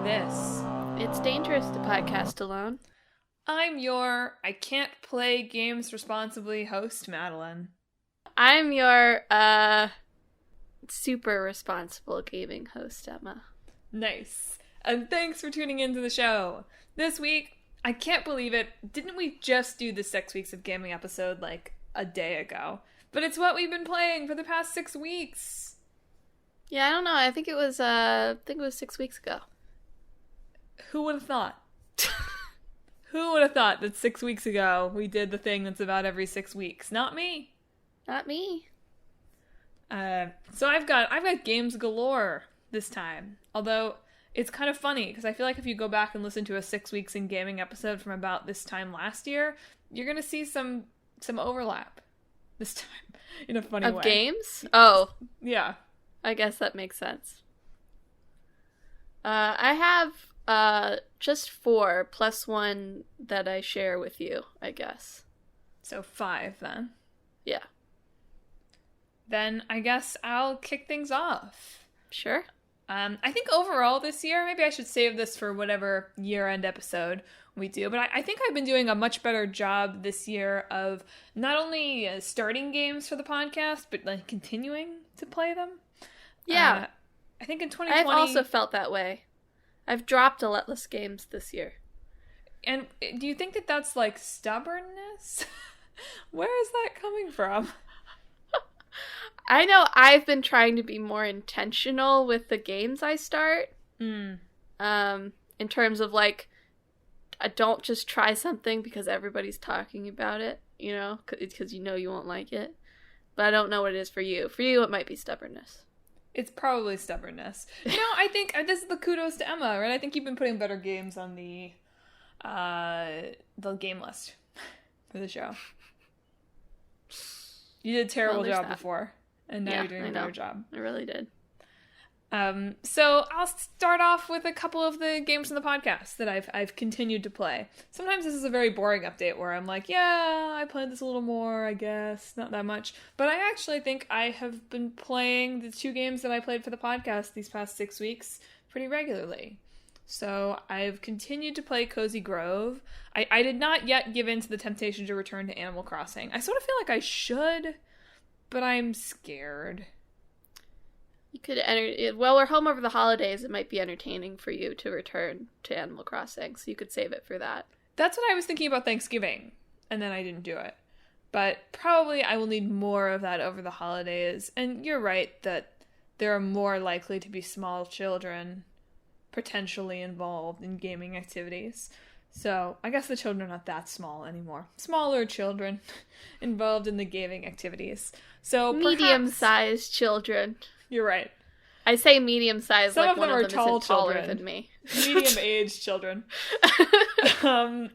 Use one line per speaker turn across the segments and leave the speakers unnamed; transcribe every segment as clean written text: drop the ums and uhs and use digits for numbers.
this.
It's dangerous to podcast alone.
I'm your I can't play games responsibly host, Madelyn.
I'm your, super responsible gaming host, Emma.
Nice. And thanks for tuning into the show. This week, I can't believe it, didn't we just do the 6 weeks of gaming episode like a day ago? But it's what we've been playing for the past 6 weeks.
Yeah, I don't know. I think it was 6 weeks ago.
Who would have thought? Who would have thought that 6 weeks ago we did the thing that's about every 6 weeks? Not me.
Not me.
So I've got games galore this time. Although it's kind of funny because I feel like if you go back and listen to a 6 weeks in gaming episode from about this time last year, you're gonna see some overlap this time in a funny way.
Of games? Oh,
yeah.
I guess that makes sense. I have just 4 plus 1 that I share with you, I guess.
So 5 then.
Yeah.
Then I guess I'll kick things off.
Sure.
I think overall this year, maybe I should save this for whatever year-end episode we do, but I think I've been doing a much better job this year of not only starting games for the podcast, but like continuing to play them.
Yeah.
I think in 2020...
I've also felt that way. I've dropped a lot less games this year.
And do you think that that's like stubbornness? Where is that coming from?
I know I've been trying to be more intentional with the games I start. In terms of, like, I don't just try something because everybody's talking about it, you know, because you know you won't like it. But I don't know what it is for you. For you, it might be stubbornness.
It's probably stubbornness. You know, I think this is the kudos to Emma, right? I think you've been putting better games on the game list for the show. You did a terrible job before. And now you're doing a better job.
I really did.
So I'll start off with a couple of the games in the podcast that I've continued to play. Sometimes this is a very boring update where I'm like, yeah, I played this a little more, I guess, not that much. But I actually think I have been playing the 2 games that I played for the podcast these past 6 weeks pretty regularly. So I've continued to play Cozy Grove. I did not yet give in to the temptation to return to Animal Crossing. I sort of feel like I should, but I'm scared.
You could well, we're home over the holidays. It might be entertaining for you to return to Animal Crossing, so you could save it for that.
That's what I was thinking about Thanksgiving, and then I didn't do it. But probably I will need more of that over the holidays. And you're right that there are more likely to be small children potentially involved in gaming activities. So I guess the children are not that small anymore. Smaller children involved in the gaming activities. So
medium-sized children.
You're right.
I say medium-sized,
some
like
of
one
them
of
are
them isn't taller than me.
Medium-aged children. But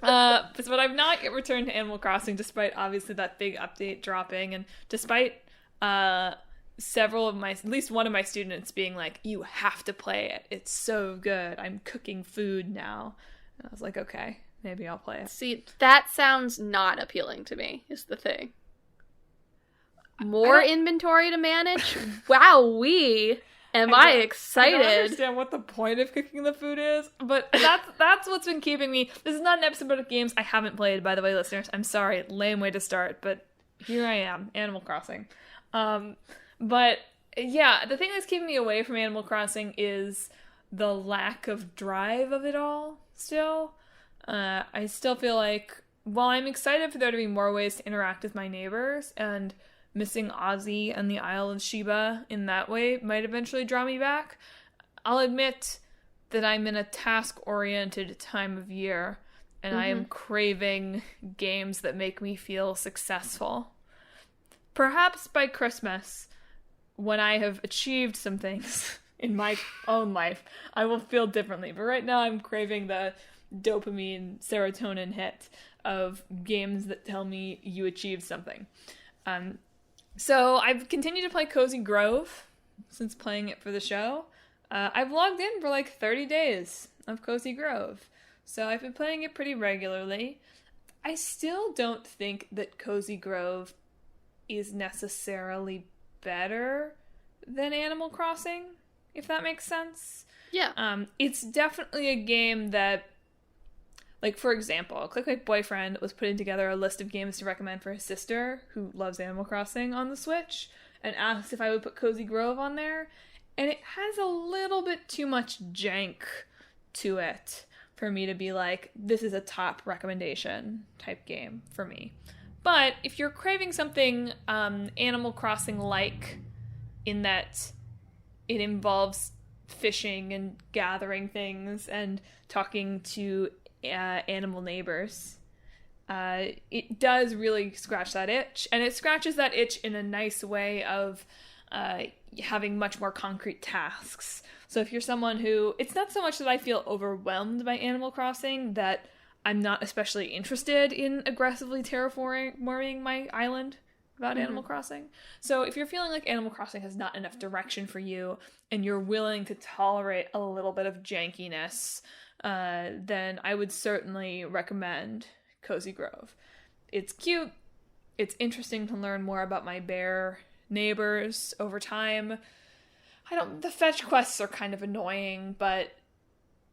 I've not yet returned to Animal Crossing, despite obviously that big update dropping, and despite several of at least one of my students being like, you have to play it. It's so good. I'm cooking food now. And I was like, okay, maybe I'll play it.
See, that sounds not appealing to me, is the thing. More inventory to manage? Wowee! Am I excited?
I don't understand what the point of cooking the food is, but that's what's been keeping me. This is not an episode of games I haven't played, by the way, listeners. I'm sorry, lame way to start, but here I am, Animal Crossing. But yeah, the thing that's keeping me away from Animal Crossing is the lack of drive of it all, still. I still feel like, while I'm excited for there to be more ways to interact with my neighbors, and missing Ozzy and the Isle of Sheba in that way might eventually draw me back, I'll admit that I'm in a task-oriented time of year, and I am craving games that make me feel successful. Perhaps by Christmas, when I have achieved some things in my own life, I will feel differently. But right now I'm craving the dopamine, serotonin hit of games that tell me you achieved something. So I've continued to play Cozy Grove since playing it for the show. I've logged in for like 30 days of Cozy Grove. So I've been playing it pretty regularly. I still don't think that Cozy Grove is necessarily better than Animal Crossing, if that makes sense.
Yeah.
It's definitely a game that, like, for example, Click My Boyfriend was putting together a list of games to recommend for his sister, who loves Animal Crossing, on the Switch, and asked if I would put Cozy Grove on there, and it has a little bit too much jank to it for me to be like, this is a top recommendation type game for me. But if you're craving something Animal Crossing-like, in that it involves fishing and gathering things and talking to animal neighbors, it does really scratch that itch, and it scratches that itch in a nice way of having much more concrete tasks. So if you're someone who, it's not so much that I feel overwhelmed by Animal Crossing that I'm not especially interested in aggressively terraforming my island about Animal Crossing. So if you're feeling like Animal Crossing has not enough direction for you and you're willing to tolerate a little bit of jankiness, then I would certainly recommend Cozy Grove. It's cute. It's interesting to learn more about my bear neighbors over time. The fetch quests are kind of annoying, but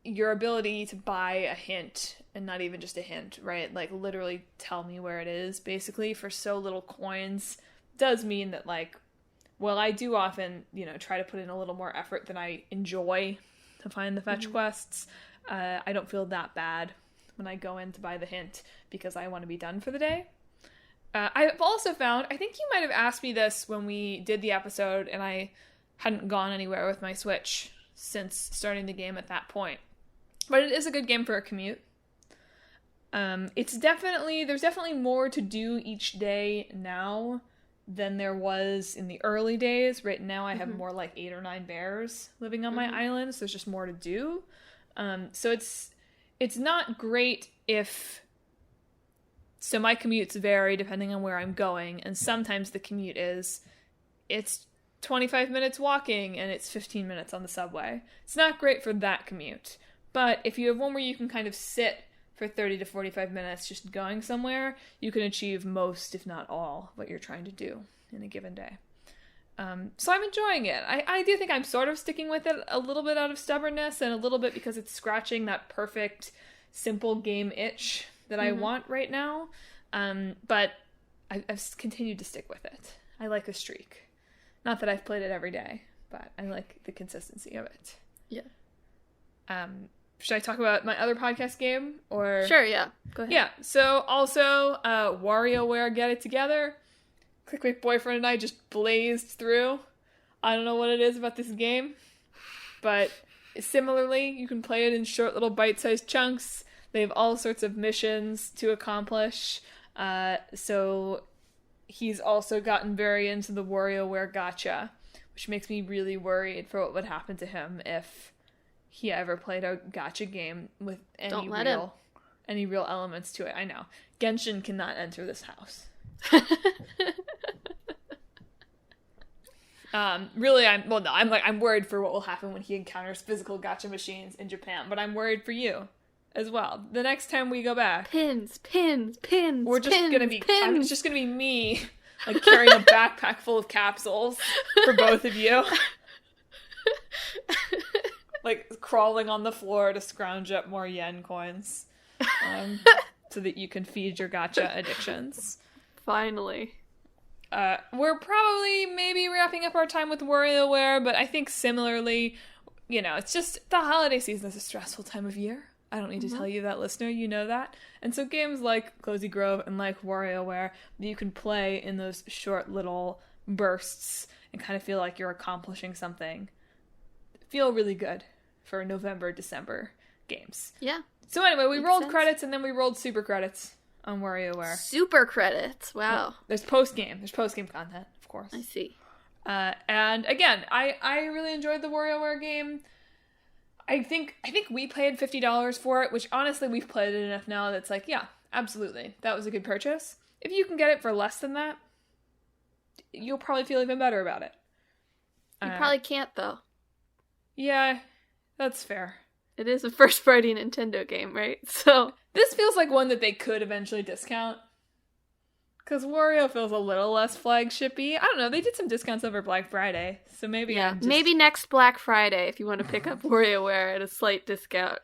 your ability to buy a hint, and not even just a hint, right? Like, literally tell me where it is, basically, for so little coins, does mean that, like, well, I do often, try to put in a little more effort than I enjoy to find the fetch quests. I don't feel that bad when I go in to buy the hint because I want to be done for the day. I've also found, I think you might have asked me this when we did the episode and I hadn't gone anywhere with my Switch since starting the game at that point. But it is a good game for a commute. There's definitely more to do each day now than there was in the early days. Right now I have more like 8 or 9 bears living on my island, so there's just more to do. So it's not great so my commutes vary depending on where I'm going, and sometimes the commute it's 25 minutes walking and it's 15 minutes on the subway. It's not great for that commute. But if you have one where you can kind of sit for 30 to 45 minutes just going somewhere, you can achieve most, if not all, what you're trying to do in a given day. So I'm enjoying it. I do think I'm sort of sticking with it a little bit out of stubbornness and a little bit because it's scratching that perfect, simple game itch that I want right now. But I've continued to stick with it. I like a streak. Not that I've played it every day, but I like the consistency of it.
Yeah.
Should I talk about my other podcast game? Or
Sure, yeah. Go ahead.
Yeah, so also, WarioWare Get It Together. Click My Boyfriend and I just blazed through. I don't know what it is about this game, but similarly, you can play it in short little bite-sized chunks. They have all sorts of missions to accomplish. So he's also gotten very into the WarioWare gacha, which makes me really worried for what would happen to him if he ever played a gacha game with any real elements to it. I know. Genshin cannot enter this house. Really, I'm worried for what will happen when he encounters physical gacha machines in Japan, but I'm worried for you as well. The next time we go back,
pins.
We're just gonna be. It's just gonna be me, like carrying a backpack full of capsules for both of you, like crawling on the floor to scrounge up more yen coins, so that you can feed your gacha addictions.
Finally.
We're probably maybe wrapping up our time with WarioWare, but I think similarly, it's just the holiday season is a stressful time of year. I don't need to tell you that, listener. You know that. And so games like Cozy Grove and like WarioWare that you can play in those short little bursts and kind of feel like you're accomplishing something feel really good for November, December games.
Yeah.
So anyway, we rolled credits and then we rolled super credits on WarioWare.
Super credits. Wow.
Yeah. There's post-game content, of course.
I see.
And again, I really enjoyed the WarioWare game. I think we paid $50 for it, which honestly we've played it enough now that's like, yeah, absolutely. That was a good purchase. If you can get it for less than that, you'll probably feel even better about it.
You probably can't, though.
Yeah, that's fair.
It is a first-party Nintendo game, right? So
this feels like one that they could eventually discount. Because Wario feels a little less flagship-y. I don't know, they did some discounts over Black Friday, so maybe
maybe next Black Friday if you want to pick up WarioWare at a slight discount.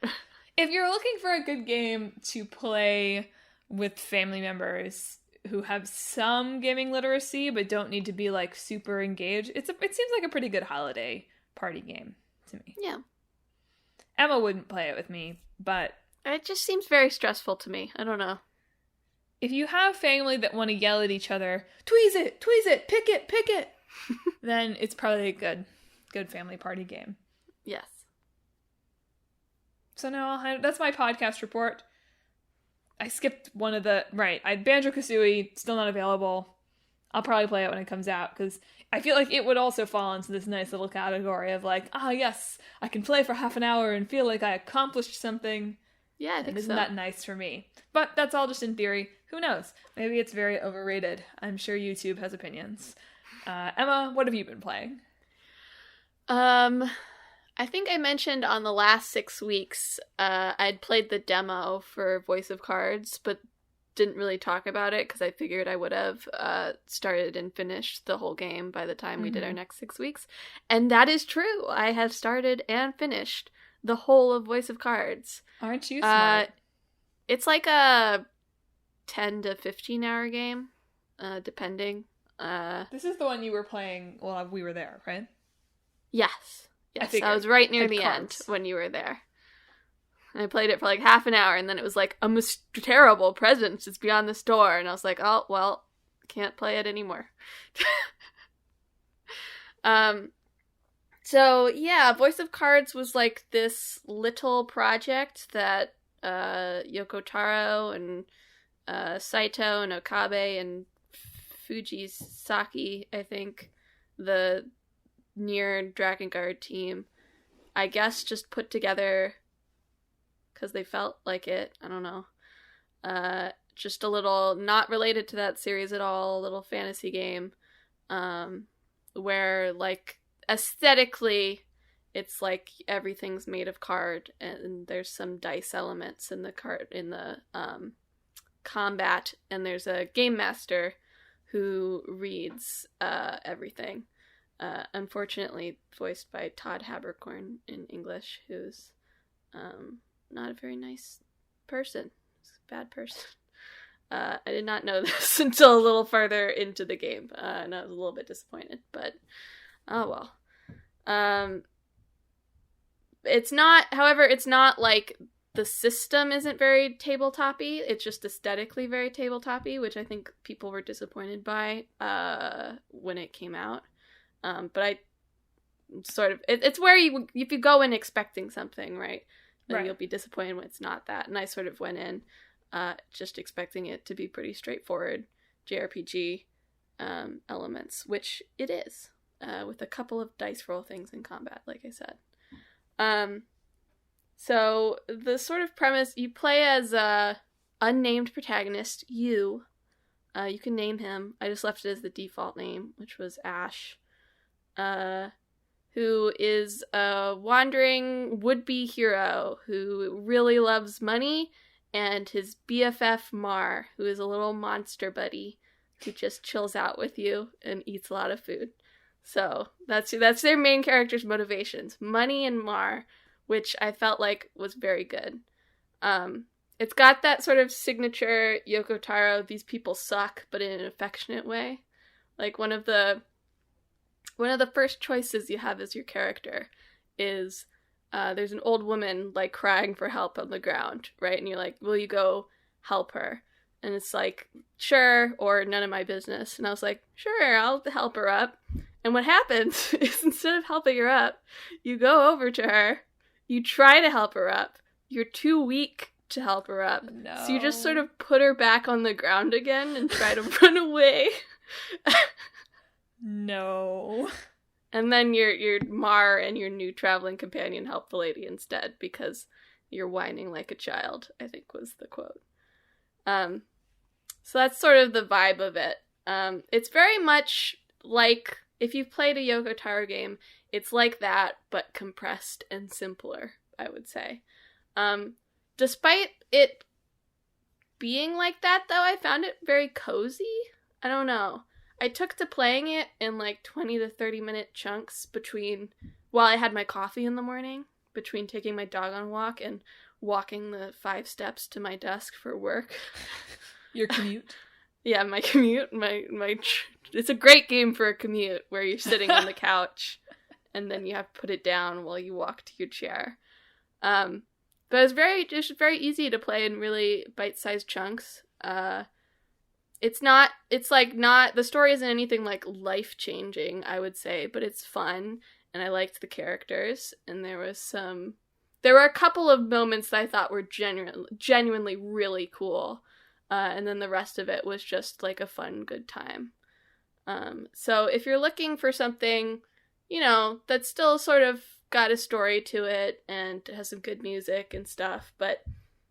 If you're looking for a good game to play with family members who have some gaming literacy but don't need to be like super engaged, it seems like a pretty good holiday party game to me.
Yeah.
Emma wouldn't play it with me, but
it just seems very stressful to me. I don't know.
If you have family that want to yell at each other, tweeze it, pick it, then it's probably a good family party game.
Yes.
So now that's my podcast report. I skipped one of the... Right, Banjo-Kazooie, still not available. I'll probably play it when it comes out, because I feel like it would also fall into this nice little category of like, yes, I can play for half an hour and feel like I accomplished something.
Yeah, I think
isn't that nice for me? But that's all just in theory. Who knows? Maybe it's very overrated. I'm sure YouTube has opinions. Emma, what have you been playing?
I think I mentioned on the last 6 weeks, I'd played the demo for Voice of Cards, but didn't really talk about it because I figured I would have started and finished the whole game by the time we did our next 6 weeks. And that is true. I have started and finished the whole of Voice of Cards.
Aren't you smart?
It's like a 10 to 15 hour game, depending.
This is the one you were playing while we were there, right?
Yes. Yes, I was right near the end when you were there. I played it for like half an hour, and then it was like, a terrible presence is beyond this door, and I was like, oh, well, can't play it anymore. So, yeah, Voice of Cards was like this little project that Yoko Taro and Saito and Okabe and Fujisaki, I think, the Nier Dragon Guard team, I guess just put together because they felt like it. I don't know. Just a little, not related to that series at all, a little fantasy game where, like, aesthetically, it's like everything's made of card and there's some dice elements in the card, in the combat, and there's a game master who reads everything. Unfortunately voiced by Todd Haberkorn in English, who's not a very nice person. He's a bad person. I did not know this until a little further into the game, and I was a little bit disappointed, but oh well. It's not like the system isn't very tabletop-y, it's just aesthetically very tabletop-y, which I think people were disappointed by when it came out. But I sort of... It's where if you go in expecting something, right? Then you'll be disappointed when it's not that. And I sort of went in just expecting it to be pretty straightforward JRPG elements, which it is, with a couple of dice roll things in combat, like I said. So the sort of premise, you play as a unnamed protagonist, you can name him. I just left it as the default name, which was Ash. Who is a wandering would-be hero who really loves money, and his BFF Mar, who is a little monster buddy who just chills out with you and eats a lot of food. So that's their main character's motivations, money and Mar, which I felt like was very good. It's got that sort of signature Yoko Taro, these people suck, but in an affectionate way. Like one of the first choices you have as your character is there's an old woman like crying for help on the ground, right? And you're like, will you go help her? And it's like, sure, or none of my business. And I was like, sure, I'll help her up. And what happens is instead of helping her up, you go over to her, you try to help her up, you're too weak to help her up.
No.
So you just sort of put her back on the ground again and try to run away.
No.
And then your Mar and your new traveling companion help the lady instead because you're whining like a child, I think was the quote. So that's sort of the vibe of it. It's very much like, if you've played a Yoko Taro game, it's like that, but compressed and simpler, I would say. Despite it being like that, though, I found it very cozy. I don't know. I took to playing it in like 20 to 30 minute chunks while I had my coffee in the morning, between taking my dog on a walk and walking the 5 steps to my desk for work.
Your commute?
Yeah, my commute. It's a great game for a commute where you're sitting on the couch and then you have to put it down while you walk to your chair. But it's very easy to play in really bite-sized chunks. The story isn't anything like life-changing, I would say, but it's fun, and I liked the characters, and there were a couple of moments that I thought were genuinely really cool, and then the rest of it was just like a fun, good time. So if you're looking for something, that's still sort of got a story to it and has some good music and stuff, but,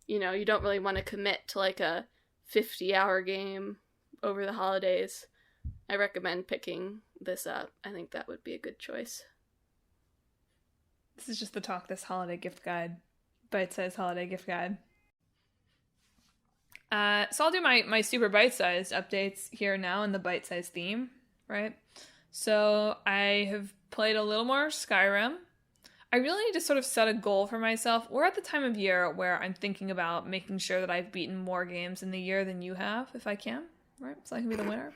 you don't really want to commit to like a 50-hour game over the holidays, I recommend picking this up. I think that would be a good choice.
This is just the Talk This Holiday Gift Guide. Bite-sized holiday gift guide. So I'll do my super bite-sized updates here now in the bite-sized theme, right? So I have played a little more Skyrim. I really need to sort of set a goal for myself. We're at the time of year where I'm thinking about making sure that I've beaten more games in the year than you have, if I can, right? So I can be the winner.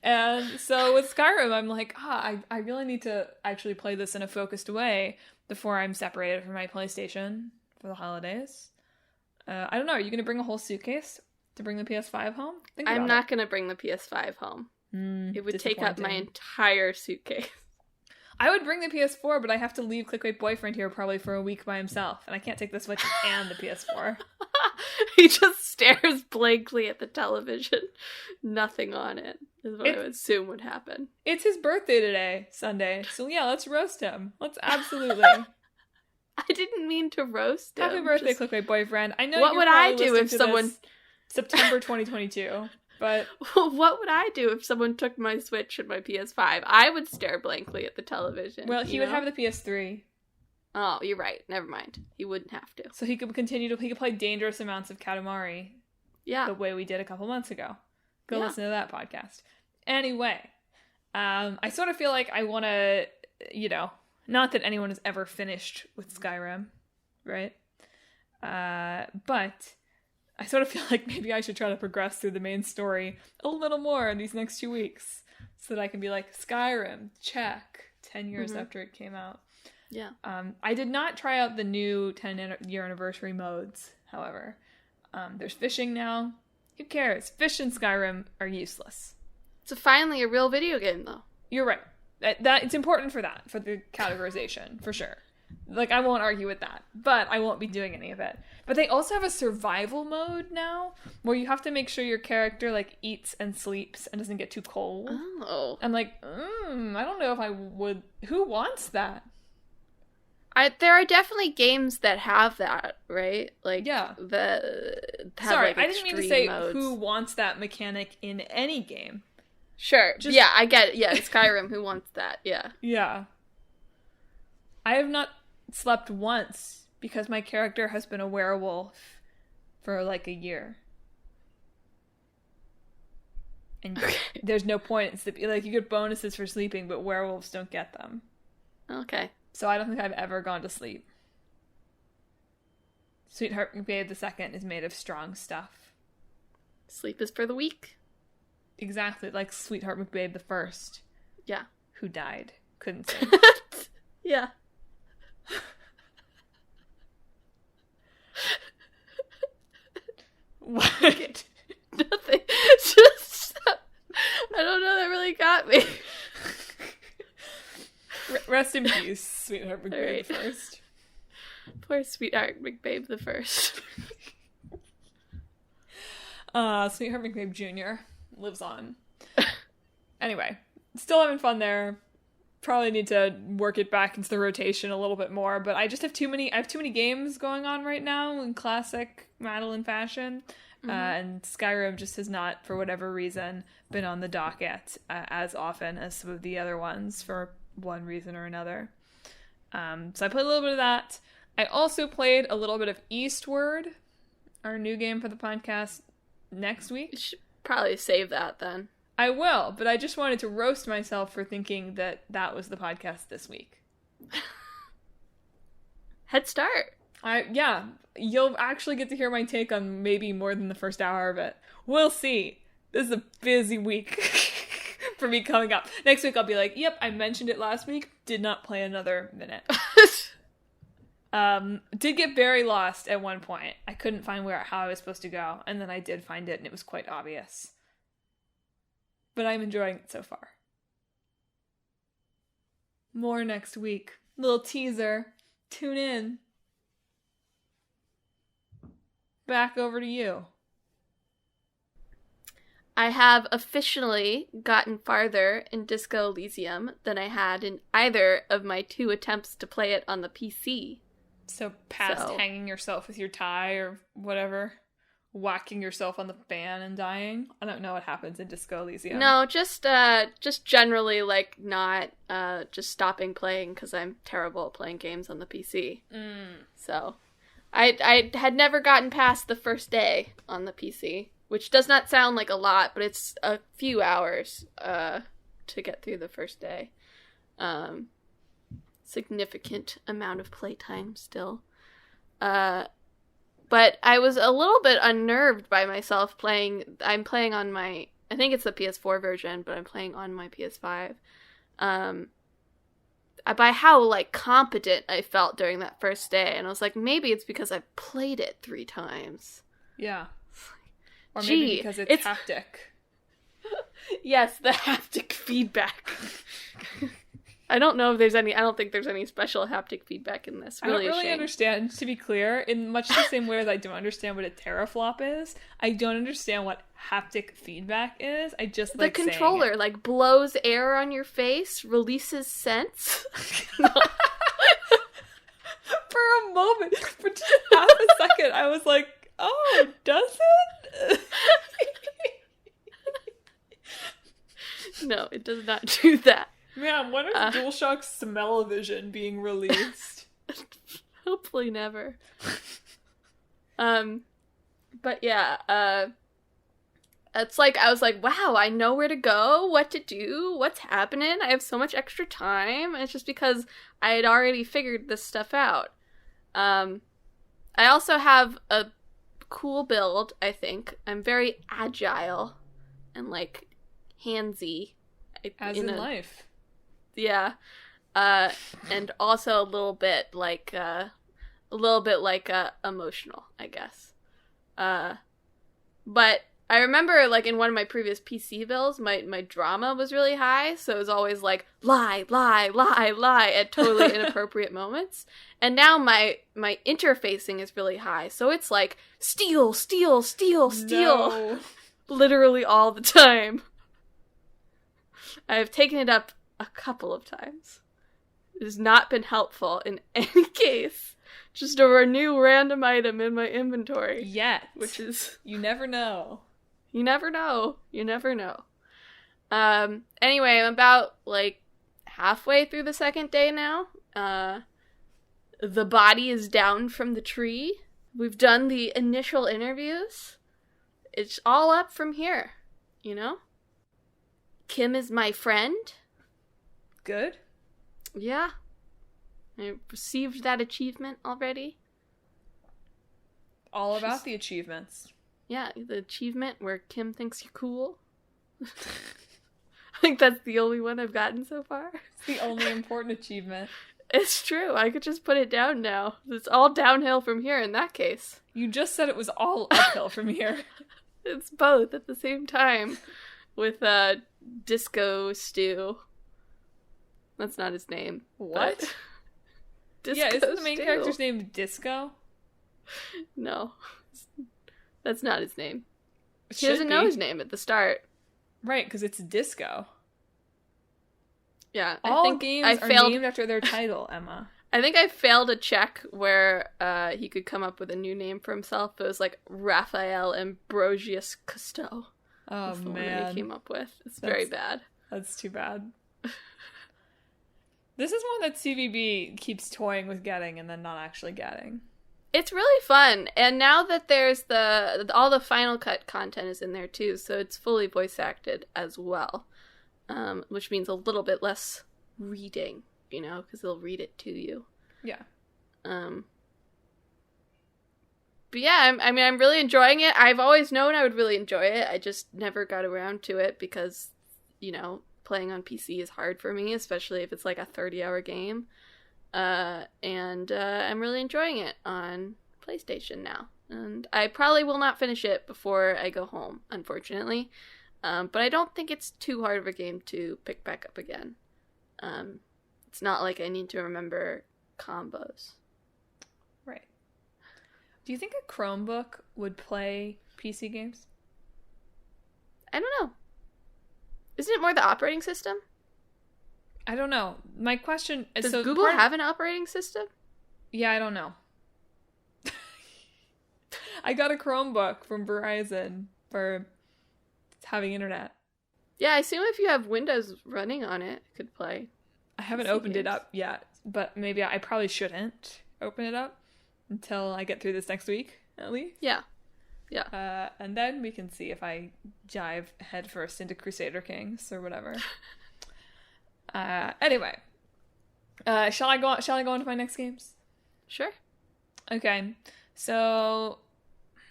And so with Skyrim, I'm like, I really need to actually play this in a focused way before I'm separated from my PlayStation for the holidays. I don't know. Are you going to bring a whole suitcase to bring the PS5 home?
I'm not going to bring the PS5 home. It would take up my entire suitcase.
I would bring the PS4, but I have to leave Clickbait Boyfriend here probably for a week by himself, and I can't take the Switch and the PS4.
He just stares blankly at the television. Nothing on it is what I would assume would happen.
It's his birthday today, Sunday, so yeah, let's roast him. Let's absolutely.
I didn't mean to roast him.
Happy birthday, Clickbait Boyfriend. I know.
What would I do if someone...
September 2022. But
what would I do if someone took my Switch and my PS5? I would stare blankly at the television.
Well, he would have the PS3.
Oh, you're right. Never mind. He wouldn't have to.
So he could he could play dangerous amounts of Katamari.
Yeah.
The way we did a couple months ago. Go listen to that podcast. Anyway, I sort of feel like I want to, not that anyone has ever finished with Skyrim, right? But I sort of feel like maybe I should try to progress through the main story a little more in these next 2 weeks so that I can be like, Skyrim, check, 10 years after it came out.
Yeah.
I did not try out the new 10-year anniversary modes, however. There's fishing now. Who cares? Fish in Skyrim are useless.
It's finally a real video game, though.
You're right. That it's important for the categorization, for sure. Like, I won't argue with that, but I won't be doing any of it. But they also have a survival mode now, where you have to make sure your character, like, eats and sleeps and doesn't get too cold.
Oh.
I'm like, I don't know if I would... Who wants that?
There are definitely games that have that, right? Like,
yeah.
Sorry,
I didn't mean to say
modes.
Who wants that mechanic in any game.
Sure. Yeah, I get it. Yeah, Skyrim, who wants that? Yeah.
Yeah. I have not slept once because my character has been a werewolf for like a year. And there's no point in sleeping. Like, you get bonuses for sleeping, but werewolves don't get them.
Okay.
So I don't think I've ever gone to sleep. Sweetheart McBabe II is made of strong stuff.
Sleep is for the weak.
Exactly, like Sweetheart McBabe I.
Yeah.
Who died. Couldn't sing.
Yeah.
What?
Nothing. Just... I don't know, that really got me.
Rest in peace, Sweetheart McBabe
right. I. Poor Sweetheart McBabe I.
Sweetheart McBabe Jr. lives on. Anyway, still having fun there. Probably need to work it back into the rotation a little bit more, but I just have I have too many games going on right now in classic Madelyn fashion. And Skyrim just has not, for whatever reason, been on the docket as often as some of the other ones for one reason or another. So I played a little bit of that. I also played a little bit of Eastward, our new game for the podcast, next week.
probably save that then.
I will, but I just wanted to roast myself for thinking that was the podcast this week.
Head start.
Yeah, you'll actually get to hear my take on maybe more than the first hour of it. We'll see. This is a busy week for me coming up. Next week I'll be like, yep, I mentioned it last week, did not play another minute. Did get very lost at one point. I couldn't find how I was supposed to go, and then I did find it, and it was quite obvious. But I'm enjoying it so far. More next week. Little teaser. Tune in. Back over to you.
I have officially gotten farther in Disco Elysium than I had in either of my 2 attempts to play it on the PC.
So past hanging yourself with your tie or whatever, whacking yourself on the fan and dying. I don't know what happens in Disco Elysium.
No, just generally like not just stopping playing because I'm terrible at playing games on the PC. So I had never gotten past the first day on the PC, which does not sound like a lot, but it's a few hours to get through the first day. Significant amount of playtime still. But I was a little bit unnerved by myself playing. I'm playing on I think it's the PS4 version, but I'm playing on my PS5. By how, like, competent I felt during that first day. And I was like, maybe it's because I played it 3 times.
Yeah. Or maybe because it's haptic.
Yes, the haptic feedback. I don't think there's any special haptic feedback in this. Really,
I don't really understand, to be clear, in much the same way as I don't understand what a teraflop is, I don't understand what haptic feedback is. I just like
the controller, like, blows air on your face, releases scents.
For a moment, for just half a second, I was like, oh, does it?
No, it does not do that.
Man, when is DualShock's smell-o-vision being released?
Hopefully never. But yeah, it's like, I was like, wow, I know where to go, what to do, what's happening, I have so much extra time. It's just because I had already figured this stuff out. I also have a cool build, I think. I'm very agile and, like, handsy.
As in life.
Yeah. And also a little bit like emotional, I guess. But I remember, like, in one of my previous PC builds, my drama was really high, so it was always like, lie at totally inappropriate moments. And now my interfacing is really high, so it's like, steal,
No.
literally all the time. I have taken it up a couple of times. It has not been helpful in any case. Just a new random item in my inventory.
Yet.
Which is...
You never know.
You never know. Anyway, I'm about, like, halfway through the second day now. The body is down from the tree. We've done the initial interviews. It's all up from here, you know? Kim is my friend.
Good.
Yeah. I received that achievement already.
All about the achievements.
Yeah, the achievement where Kim thinks you're cool. I think that's the only one I've gotten so far.
It's the only important achievement.
It's true. I could just put it down now. It's all downhill from here in that case.
You just said it was all uphill from here.
It's both at the same time. With Disco Stew. That's not his name.
What?
Disco
yeah, isn't the main
Stew.
character's name Disco?
No. That's not his name.
It
He doesn't know
be.
his name at the start.
Right, because it's Disco.
Yeah.
All games are named after their title, Emma.
I think I failed a check where he could come up with a new name for himself. It was like Raphael Ambrosius Cousteau.
Oh,
That's the
man.
one they came up with. It's very bad.
That's too bad. This is one that CVB keeps toying with getting and then not actually getting.
It's really fun, and now that there's all the Final Cut content is in there too, so it's fully voice acted as well, which means a little bit less reading, because they'll read it to you.
Yeah.
But yeah, I'm really enjoying it. I've always known I would really enjoy it. I just never got around to it because, playing on PC is hard for me, especially if it's like a 30-hour game. And I'm really enjoying it on PlayStation now. And I probably will not finish it before I go home, unfortunately. But I don't think it's too hard of a game to pick back up again. It's not like I need to remember combos.
Right. Do you think a Chromebook would play PC games?
I don't know. Isn't it more the operating system?
I don't know. My question is,
does Google have an operating system?
Yeah, I don't know. I got a Chromebook from Verizon for having internet.
Yeah, I assume if you have Windows running on it, it could play.
I haven't opened it up yet, but maybe I probably shouldn't open it up until I get through this next week, at least.
Yeah. Yeah.
And then we can see if I dive headfirst into Crusader Kings or whatever. Anyway, shall I go into my next games?
Sure.
Okay, so,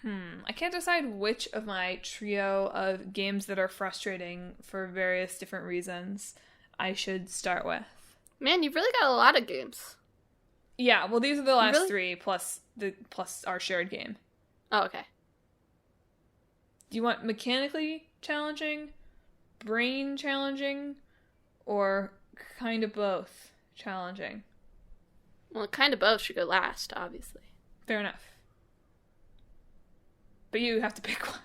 I can't decide which of my trio of games that are frustrating for various different reasons I should start with.
Man, you've really got a lot of games.
Yeah, well, these are the last three, plus our shared game.
Oh, okay.
Do you want mechanically challenging, brain challenging, or kind of both challenging?
Well, kind of both should go last, obviously.
Fair enough. But you have to pick one.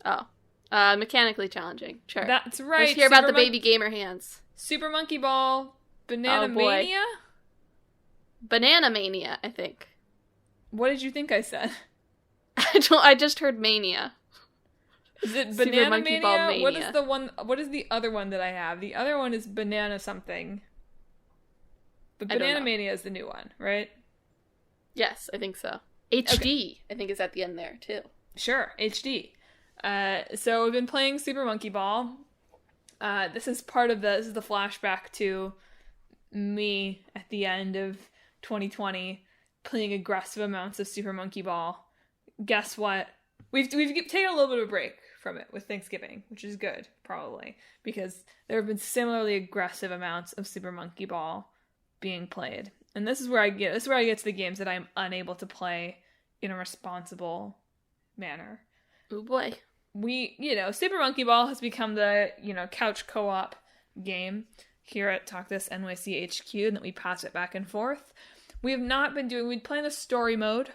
Oh. Mechanically challenging. Sure.
That's right.
Let's hear about the baby gamer hands.
Super Monkey Ball, Banana Mania?
Banana Mania, I think.
What did you think I said?
I just heard Mania.
Is it
Super
Banana
Monkey
Mania?
Ball Mania?
What is the other one that I have? The other one is Banana something. But Banana Mania is the new one, right?
Yes, I think so. HD, I think, is at the end there, too.
Sure, HD. So we've been playing Super Monkey Ball. This is the flashback to me at the end of 2020 playing aggressive amounts of Super Monkey Ball. Guess what? We've taken a little bit of a break from it with Thanksgiving, which is good, probably, because there have been similarly aggressive amounts of Super Monkey Ball being played. And this is where I get to the games that I'm unable to play in a responsible manner.
Oh boy.
Super Monkey Ball has become the, couch co-op game here at Talk This NYC HQ, and that we pass it back and forth. We play in the story mode,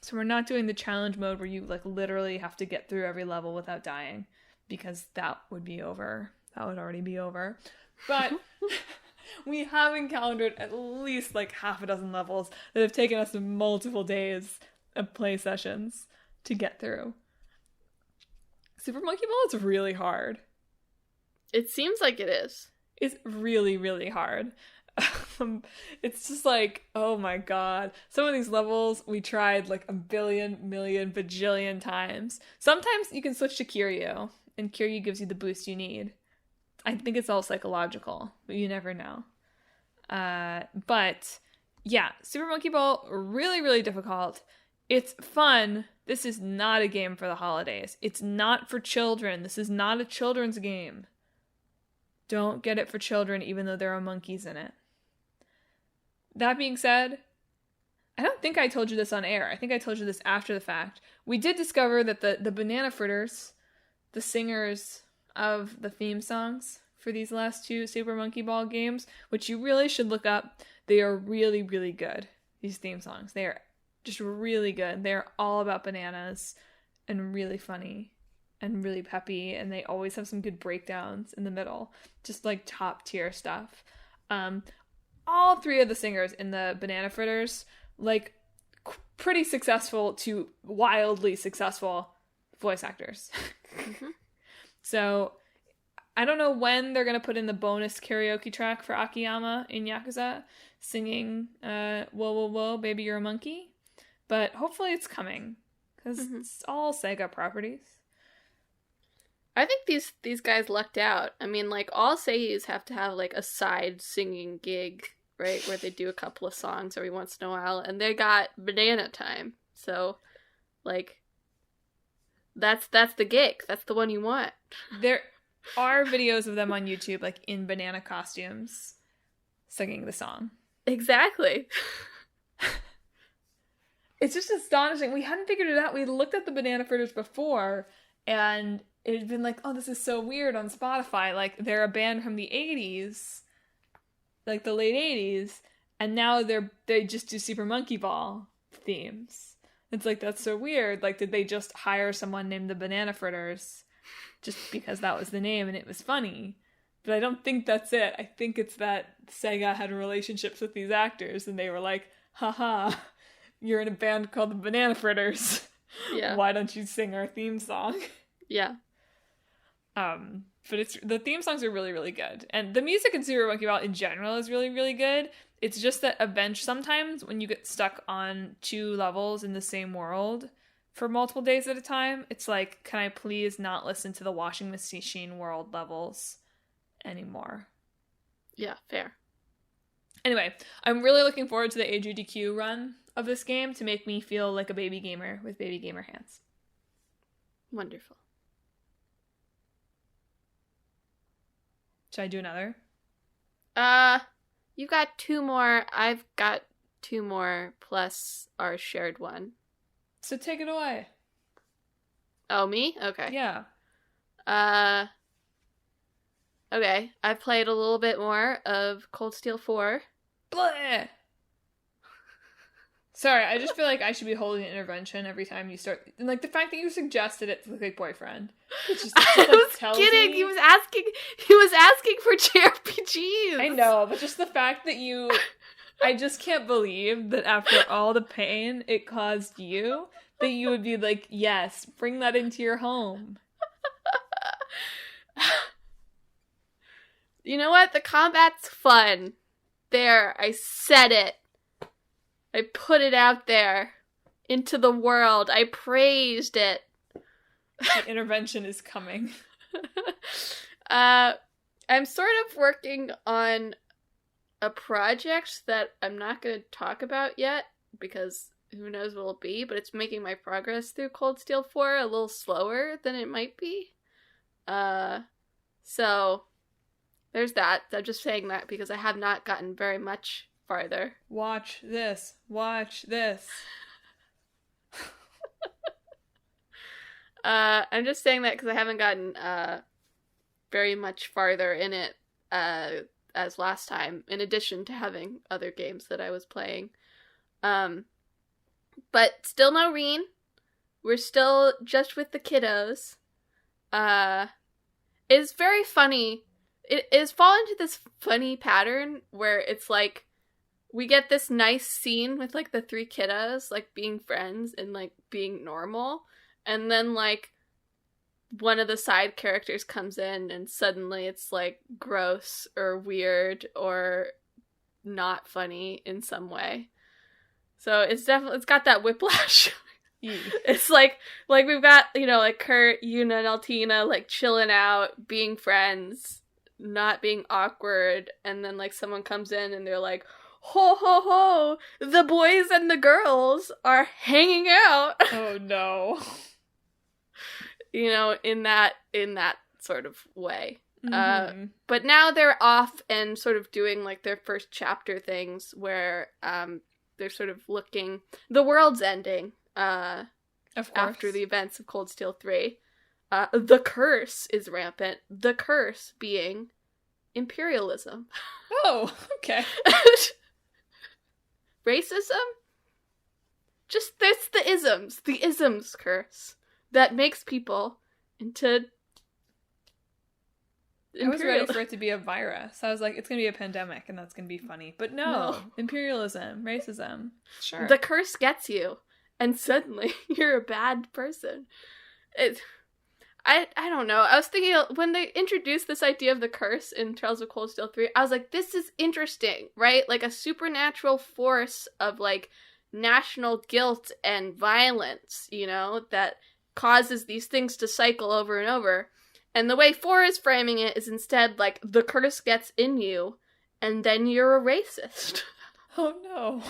so we're not doing the challenge mode where you, literally have to get through every level without dying, because that would be over. That would already be over. But we have encountered at least, half a dozen levels that have taken us multiple days of play sessions to get through. Super Monkey Ball is really hard.
It seems like it is.
It's really, really hard. It's just oh my god. Some of these levels we tried a billion, million, bajillion times. Sometimes you can switch to Kiryu, and Kiryu gives you the boost you need. I think it's all psychological, but you never know. But yeah, Super Monkey Ball, really, really difficult. It's fun. This is not a game for the holidays. It's not for children. This is not a children's game. Don't get it for children, even though there are monkeys in it. That being said, I don't think I told you this on air. I think I told you this after the fact. We did discover that the Banana Fritters, the singers of the theme songs for these last two Super Monkey Ball games, which you really should look up, they are really, really good. These theme songs. They are just really good. They're all about bananas and really funny and really peppy, and they always have some good breakdowns in the middle. Just top tier stuff. All three of the singers in the Banana Fritters, pretty successful to wildly successful voice actors.
Mm-hmm.
So, I don't know when they're going to put in the bonus karaoke track for Akiyama in Yakuza, singing, Whoa, Whoa, Whoa, Baby, You're a Monkey. But hopefully it's coming, because it's all Sega properties.
I think these guys lucked out. I mean, like, all Seiyus have to have, like, a side singing gig, right? Where they do a couple of songs every once in a while. And they got Banana Time. So, like, that's the gig. That's the one you want.
There are videos of them on YouTube, like, in banana costumes, singing the song.
Exactly.
It's just astonishing. We hadn't figured it out. We looked at the Banana Fritters before, and it had been like, oh, this is so weird on Spotify. Like, they're a band from the 80s, like the late 80s, and now they just do Super Monkey Ball themes. It's like, that's so weird. Like, did they just hire someone named the Banana Fritters just because that was the name and it was funny? But I don't think that's it. I think it's that Sega had relationships with these actors, and they were like, haha, you're in a band called the Banana Fritters.
Yeah.
Why don't you sing our theme song?
Yeah.
But the theme songs are really, really good. And the music in Super Monkey Ball in general is really, really good. It's just that sometimes when you get stuck on 2 levels in the same world for multiple days at a time, it's like, can I please not listen to the washing machine world levels anymore?
Yeah, fair.
Anyway, I'm really looking forward to the AGDQ run of this game to make me feel like a baby gamer with baby gamer hands.
Wonderful.
Should I do another?
You got 2 more. I've got 2 more plus our shared one.
So take it away.
Oh, me? Okay.
Yeah.
Okay. I played a little bit more of Cold Steel 4.
Bleh! Sorry, I just feel like I should be holding an intervention every time you start. And, like, the fact that you suggested it to the big boyfriend.
I was kidding. He was asking for JRPGs.
I know, but just the fact that I just can't believe that after all the pain it caused you, that you would be like, yes, bring that into your home.
You know what? The combat's fun. There, I said it. I put it out there into the world. I praised it.
The intervention is coming.
I'm sort of working on a project that I'm not going to talk about yet because who knows what it'll be, but it's making my progress through Cold Steel 4 a little slower than it might be. So there's that. I'm just saying that because I have not gotten very much farther.
Watch this. Watch this.
I'm just saying that because I haven't gotten very much farther in it as last time, in addition to having other games that I was playing. But still no Reen. We're still just with the kiddos. It's very funny. It is fallen into this funny pattern where it's like we get this nice scene with like the 3 kiddos like being friends and like being normal, and then like one of the side characters comes in and suddenly it's like gross or weird or not funny in some way. So it's got that whiplash. It's like we've got, you know, like Kurt, Yuna, and Altina like chilling out, being friends, not being awkward, and then like someone comes in and they're like, ho ho ho, the boys and the girls are hanging out.
Oh no.
You know, in that sort of way.
Mm-hmm.
But now they're off and sort of doing like their first chapter things where they're sort of looking, the world's ending
of course.
After the events of Cold Steel 3. The curse is rampant. The curse being imperialism.
Oh, okay.
Racism? Just that's the isms curse that makes people into
I was ready for it to be a virus. I was like, it's going to be a pandemic and that's going to be funny. But no. Imperialism, racism. Sure.
The curse gets you and suddenly you're a bad person. I don't know. I was thinking when they introduced this idea of the curse in Trails of Cold Steel 3, I was like, this is interesting, right? Like a supernatural force of like national guilt and violence, that causes these things to cycle over and over. And the way 4 is framing it is instead like the curse gets in you and then you're a racist.
Oh no.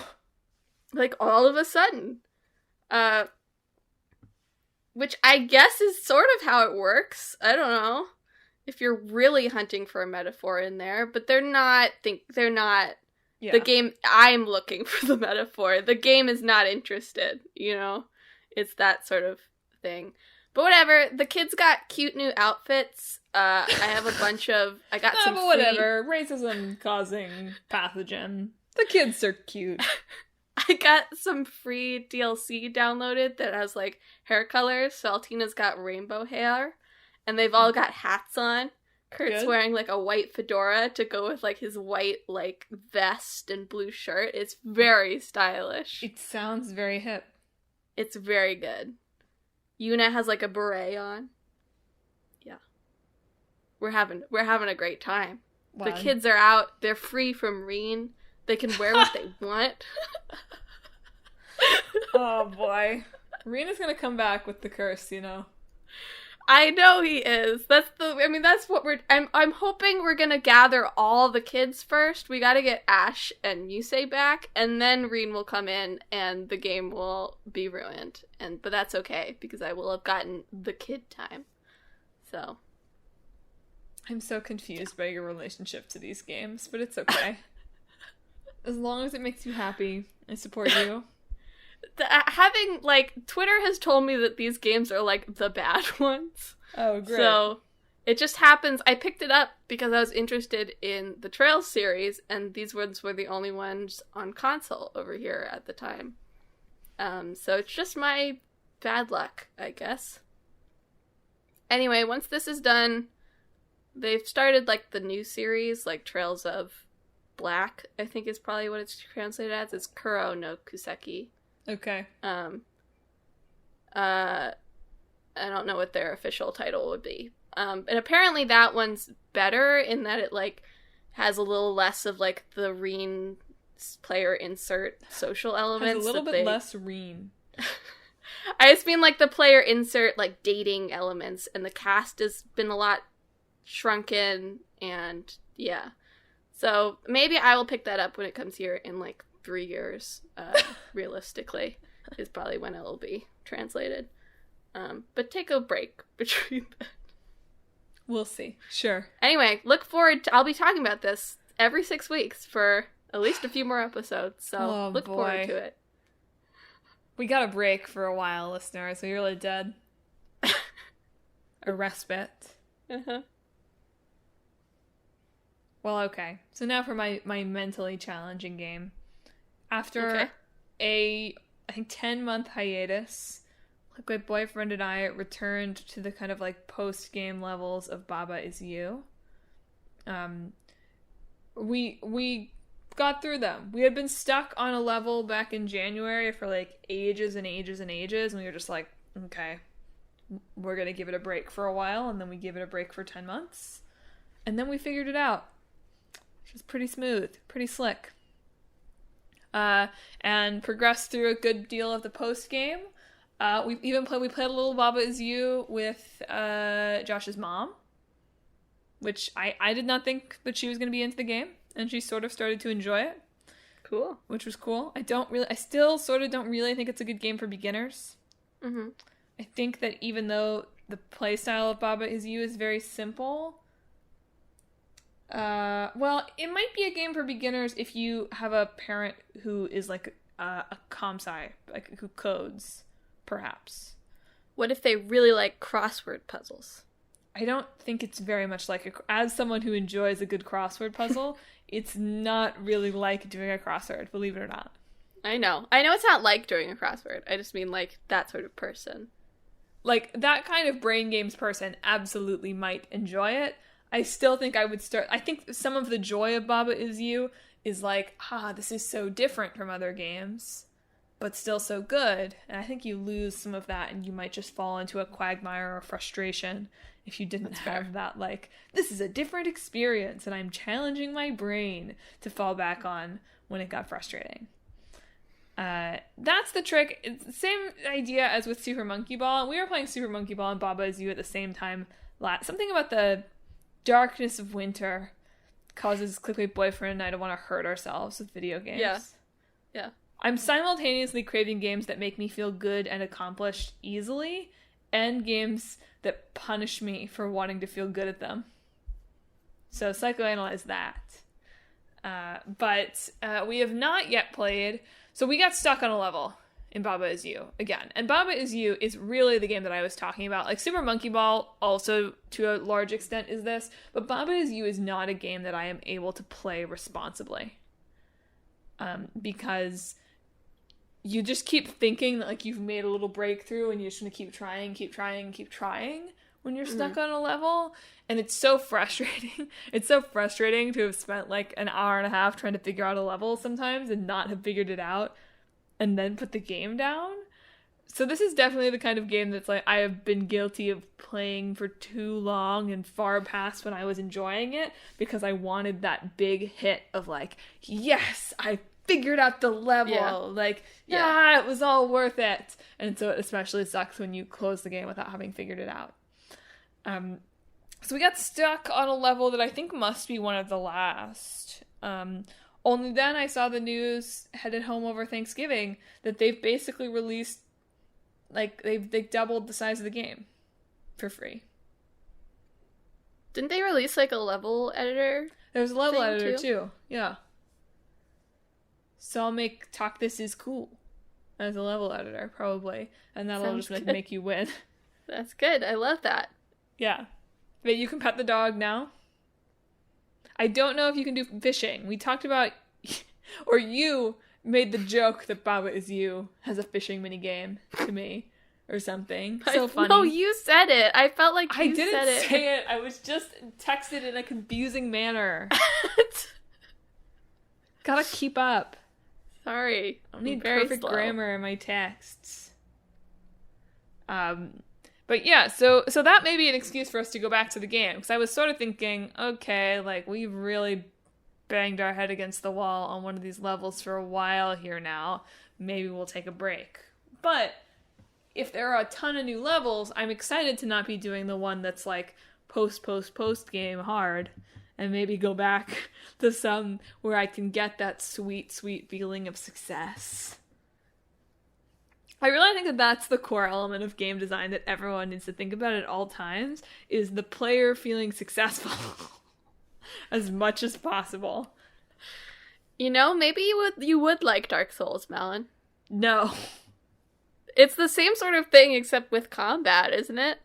Like all of a sudden. Which I guess is sort of how it works. I don't know if you're really hunting for a metaphor in there, but they're not. Yeah. The game. I'm looking for the metaphor. The game is not interested. It's that sort of thing. But whatever. The kids got cute new outfits. I have a bunch of. I got some.
But whatever. Racism causing pathogen. The kids are cute.
I got some free DLC downloaded that has, like, hair colors. So Altina's got rainbow hair. And they've all got hats on. Kurt's wearing, like, a white fedora to go with, like, his white, like, vest and blue shirt. It's very stylish.
It sounds very hip.
It's very good. Yuna has, like, a beret on. Yeah. We're having a great time. Wow. The kids are out. They're free from Reen. They can wear what they want.
Oh boy. Rena's gonna come back with the curse,
I know he is. That's what I'm hoping we're gonna gather all the kids first. We gotta get Ash and Yusei back, and then Reen will come in and the game will be ruined. But that's okay, because I will have gotten the kid time. So.
I'm so confused by your relationship to these games, but it's okay. As long as it makes you happy, I support you.
Twitter has told me that these games are, like, the bad ones.
Oh, great.
So, it just happens. I picked it up because I was interested in the Trails series, and these ones were the only ones on console over here at the time. So it's just my bad luck, I guess. Anyway, once this is done, they've started, like, the new series, like, Trails of Black, I think is probably what it's translated as. It's Kuro no Kuseki.
Okay.
I don't know what their official title would be. And apparently that one's better in that it, like, has a little less of, like, the Reen player insert social elements.
Has a little bit less Reen.
I just mean, like, the player insert, like, dating elements, and the cast has been a lot shrunken, and yeah. So maybe I will pick that up when it comes here in, like, 3 years, realistically, is probably when it will be translated. But take a break between that.
We'll see. Sure.
Anyway, look forward to, I'll be talking about this every 6 weeks for at least a few more episodes, so look forward to it.
We got a break for a while, listeners. We really did. A respite.
Uh-huh.
Well, okay. So now for my mentally challenging game. After I think 10-month hiatus, like, my boyfriend and I returned to the kind of, like, post-game levels of Baba Is You. We got through them. We had been stuck on a level back in January for, like, ages and ages and ages, and we were just like, okay, we're gonna give it a break for a while, and then we gave it a break for 10 months. And then we figured it out. Which was pretty smooth, pretty slick. And progressed through a good deal of the post game. We played a little Baba Is You with Josh's mom, which I did not think that she was going to be into the game, and she sort of started to enjoy it.
Cool.
Which was cool. I still sort of don't really think it's a good game for beginners.
Mm-hmm.
I think that even though the playstyle of Baba Is You is very simple, well, it might be a game for beginners if you have a parent who is, like, a comsci, like, who codes, perhaps.
What if they really like crossword puzzles?
I don't think it's very much like as someone who enjoys a good crossword puzzle, it's not really like doing a crossword, believe it or not.
I know it's not like doing a crossword. I just mean, like, that sort of person.
Like, that kind of brain games person absolutely might enjoy it. I still think I would start... I think some of the joy of Baba Is You is like, this is so different from other games, but still so good. And I think you lose some of that, and you might just fall into a quagmire or frustration if you didn't have that, like, this is a different experience, and I'm challenging my brain to fall back on when it got frustrating. that's the trick. It's the same idea as with Super Monkey Ball. We were playing Super Monkey Ball and Baba Is You at the same time. Something about the darkness of winter causes Clickbait Boyfriend and I to want to hurt ourselves with video games.
Yeah.
I'm simultaneously craving games that make me feel good and accomplished easily, and games that punish me for wanting to feel good at them. So psychoanalyze that. But we have not yet played. So we got stuck on a level in Baba Is You again. And Baba Is You is really the game that I was talking about. Like Super Monkey Ball also to a large extent is this. But Baba Is You is not a game that I am able to play responsibly. Because you just keep thinking that like you've made a little breakthrough and you're just going to keep trying when you're stuck on a level. And it's so frustrating. It's so frustrating to have spent like an hour and a half trying to figure out a level sometimes and not have figured it out and then put the game down. So this is definitely the kind of game that's like I have been guilty of playing for too long and far past when I was enjoying it because I wanted that big hit of like, yes, I figured out the level. Yeah. It was all worth it. And so it especially sucks when you close the game without having figured it out. So we got stuck on a level that I think must be one of the last. Only then I saw the news headed home over Thanksgiving that they've basically released, like, they doubled the size of the game for free.
Didn't they release, like, a level editor?
There's a level editor, too. Yeah. So I'll make Talk This Is Cool as a level editor, probably. And that'll
Sounds
just
good.
make you win.
That's good. I love that.
Yeah. But you can pet the dog now. I don't know if you can do fishing. We talked about, or you made the joke that Baba Is You has a fishing minigame to me or something. So funny.
No, you said it. I felt like you said it.
I didn't say it. I was just texted in a confusing manner. Gotta keep up.
Sorry.
I need perfect grammar in my texts. But yeah, so that may be an excuse for us to go back to the game. Because I was sort of thinking, okay, like, we've really banged our head against the wall on one of these levels for a while here now. Maybe we'll take a break. But if there are a ton of new levels, I'm excited to not be doing the one that's like post game hard. And maybe go back to some where I can get that sweet, sweet feeling of success. I really think that that's the core element of game design that everyone needs to think about at all times, is the player feeling successful as much as possible.
You know, maybe you would like Dark Souls, Madelyn.
No.
It's the same sort of thing except with combat, isn't it?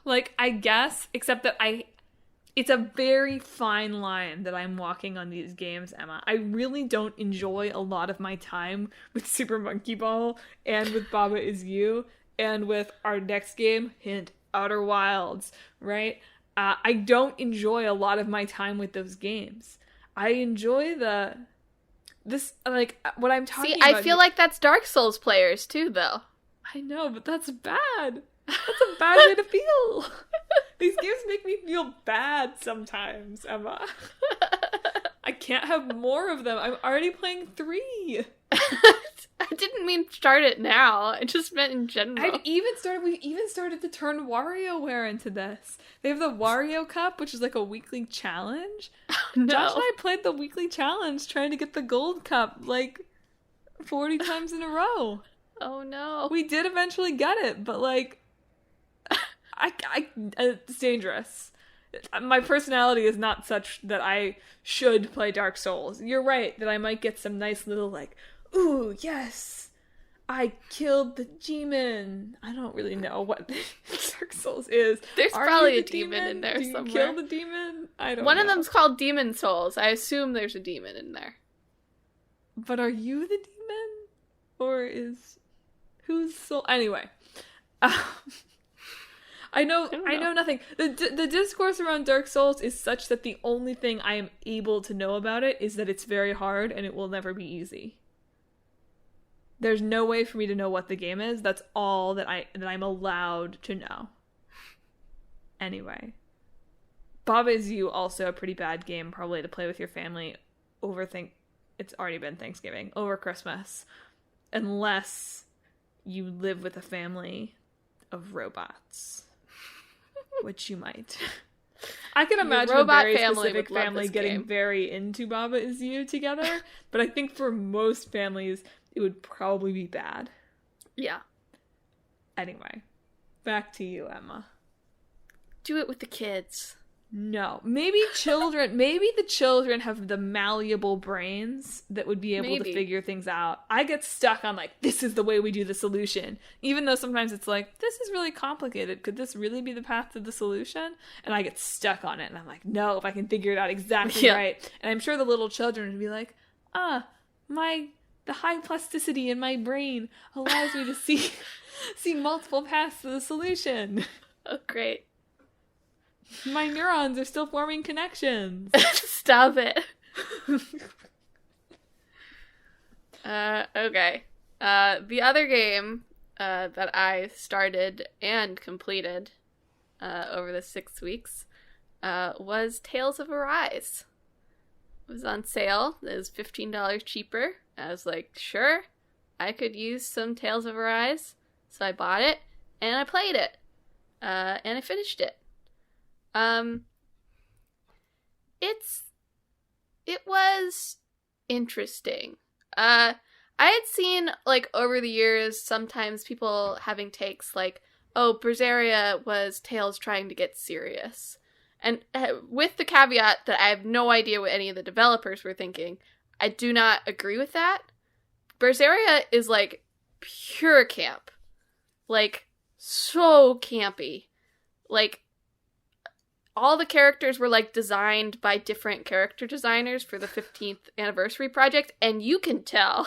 Like, I guess, except that it's a very fine line that I'm walking on these games, Emma. I really don't enjoy a lot of my time with Super Monkey Ball and with Baba Is You and with our next game, hint, Outer Wilds, right? I don't enjoy a lot of my time with those games. I enjoy what I'm talking about.
See, I feel like that's Dark Souls players too, though.
I know, but that's bad. That's a bad way to feel. These games make me feel bad sometimes, Emma. I can't have more of them. I'm already playing 3.
I didn't mean start it now. I just meant in general.
We've even started to turn WarioWare into this. They have the Wario Cup, which is like a weekly challenge.
No.
Josh and I played the weekly challenge trying to get the gold cup like 40 times in a row.
Oh no.
We did eventually get it, but like it's dangerous. My personality is not such that I should play Dark Souls. You're right that I might get some nice little like, ooh, yes, I killed the demon. I don't really know what Dark Souls is.
There's probably a demon in there
somewhere. Do you kill the demon? I don't know.
One of them's called Demon Souls. I assume there's a demon in there.
But are you the demon? Or is... Whose soul? Anyway. I know nothing. The discourse around Dark Souls is such that the only thing I am able to know about it is that it's very hard and it will never be easy. There's no way for me to know what the game is. That's all that I'm allowed to know. Anyway. Baba Is You, also a pretty bad game probably to play with your family it's already been Thanksgiving, over Christmas. unless you live with a family of robots, which you might. I can imagine a very specific family getting very into Baba Is You together, but I think for most families, it would probably be bad.
Yeah.
Anyway, back to you, Emma.
Do it with the kids.
No. Maybe the children have the malleable brains that would be able to figure things out. I get stuck on, like, this is the way we do the solution. Even though sometimes it's like, this is really complicated. Could this really be the path to the solution? And I get stuck on it. And I'm like, no, if I can figure it out exactly right. And I'm sure the little children would be like, the high plasticity in my brain allows me to see multiple paths to the solution.
Oh, great.
My neurons are still forming connections.
Stop it. Okay. The other game that I started and completed over the 6 weeks was Tales of Arise. It was on sale. It was $15 cheaper. I was like, sure, I could use some Tales of Arise. So I bought it, and I played it. And I finished it. It was interesting. I had seen, like, over the years, sometimes people having takes like, oh, Berseria was Tales trying to get serious. And with the caveat that I have no idea what any of the developers were thinking, I do not agree with that. Berseria is, like, pure camp. Like, so campy. Like, all the characters were, like, designed by different character designers for the 15th anniversary project, and you can tell.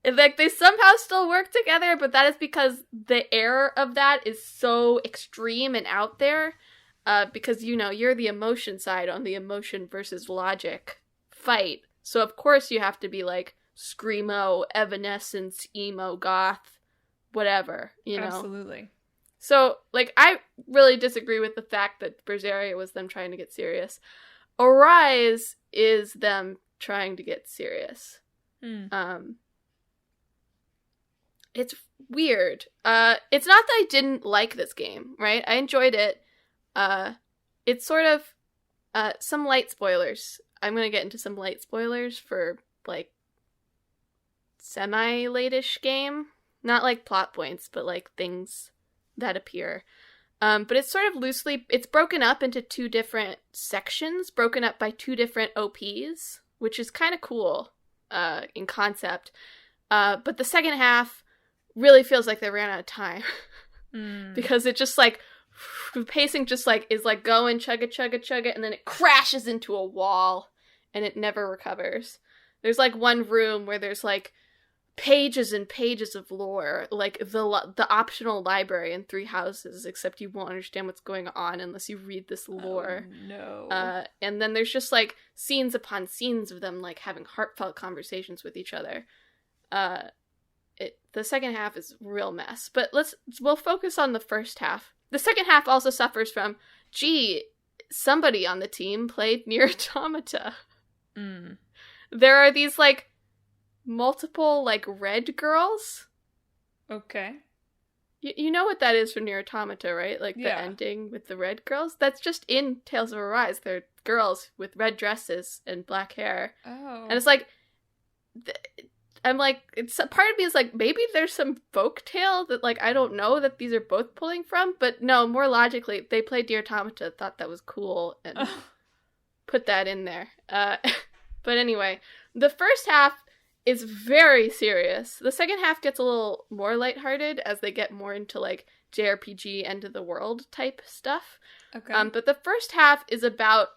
Like, they somehow still work together, but that is because the air of that is so extreme and out there. Because, you know, you're the emotion side on the emotion versus logic fight. So, of course, you have to be, like, screamo, evanescence, emo, goth, whatever, you know?
Absolutely.
So, like, I really disagree with the fact that Berseria was them trying to get serious. Arise is them trying to get serious. It's weird. It's not that I didn't like this game, right? I enjoyed it. It's sort of, some light spoilers. I'm gonna get into some light spoilers for, like, semi-late-ish game. Not, like, plot points, but, like, things that appear. But it's sort of loosely, it's broken up into 2 different sections, broken up by 2 different OPs, which is kind of cool, in concept. But the second half really feels like they ran out of time. Because it just, like, the pacing just, like, is, like, going, chugga, chugga, chugga, and then it crashes into a wall, and it never recovers. There's, like, one room where there's, like, pages and pages of lore, like the optional library in 3 Houses, except you won't understand what's going on unless you read this lore.
Oh, no.
And then there's just, like, scenes upon scenes of them, like, having heartfelt conversations with each other. The second half is a real mess, but we'll focus on the first half. The second half also suffers from, somebody on the team played Nier Automata. There are these, like, multiple, like, red girls.
Okay.
You know what that is from Nier Automata, right? Like, the ending with the red girls? That's just in Tales of Arise. They're girls with red dresses and black hair.
Oh.
And it's like, I'm like, part of me is like, maybe there's some folk tale that, like, I don't know that these are both pulling from, but no, more logically, they played Nier Automata, thought that was cool, and put that in there. But anyway, the first half is very serious. The second half gets a little more lighthearted as they get more into, like, JRPG end of the world type stuff.
Okay.
But the first half is about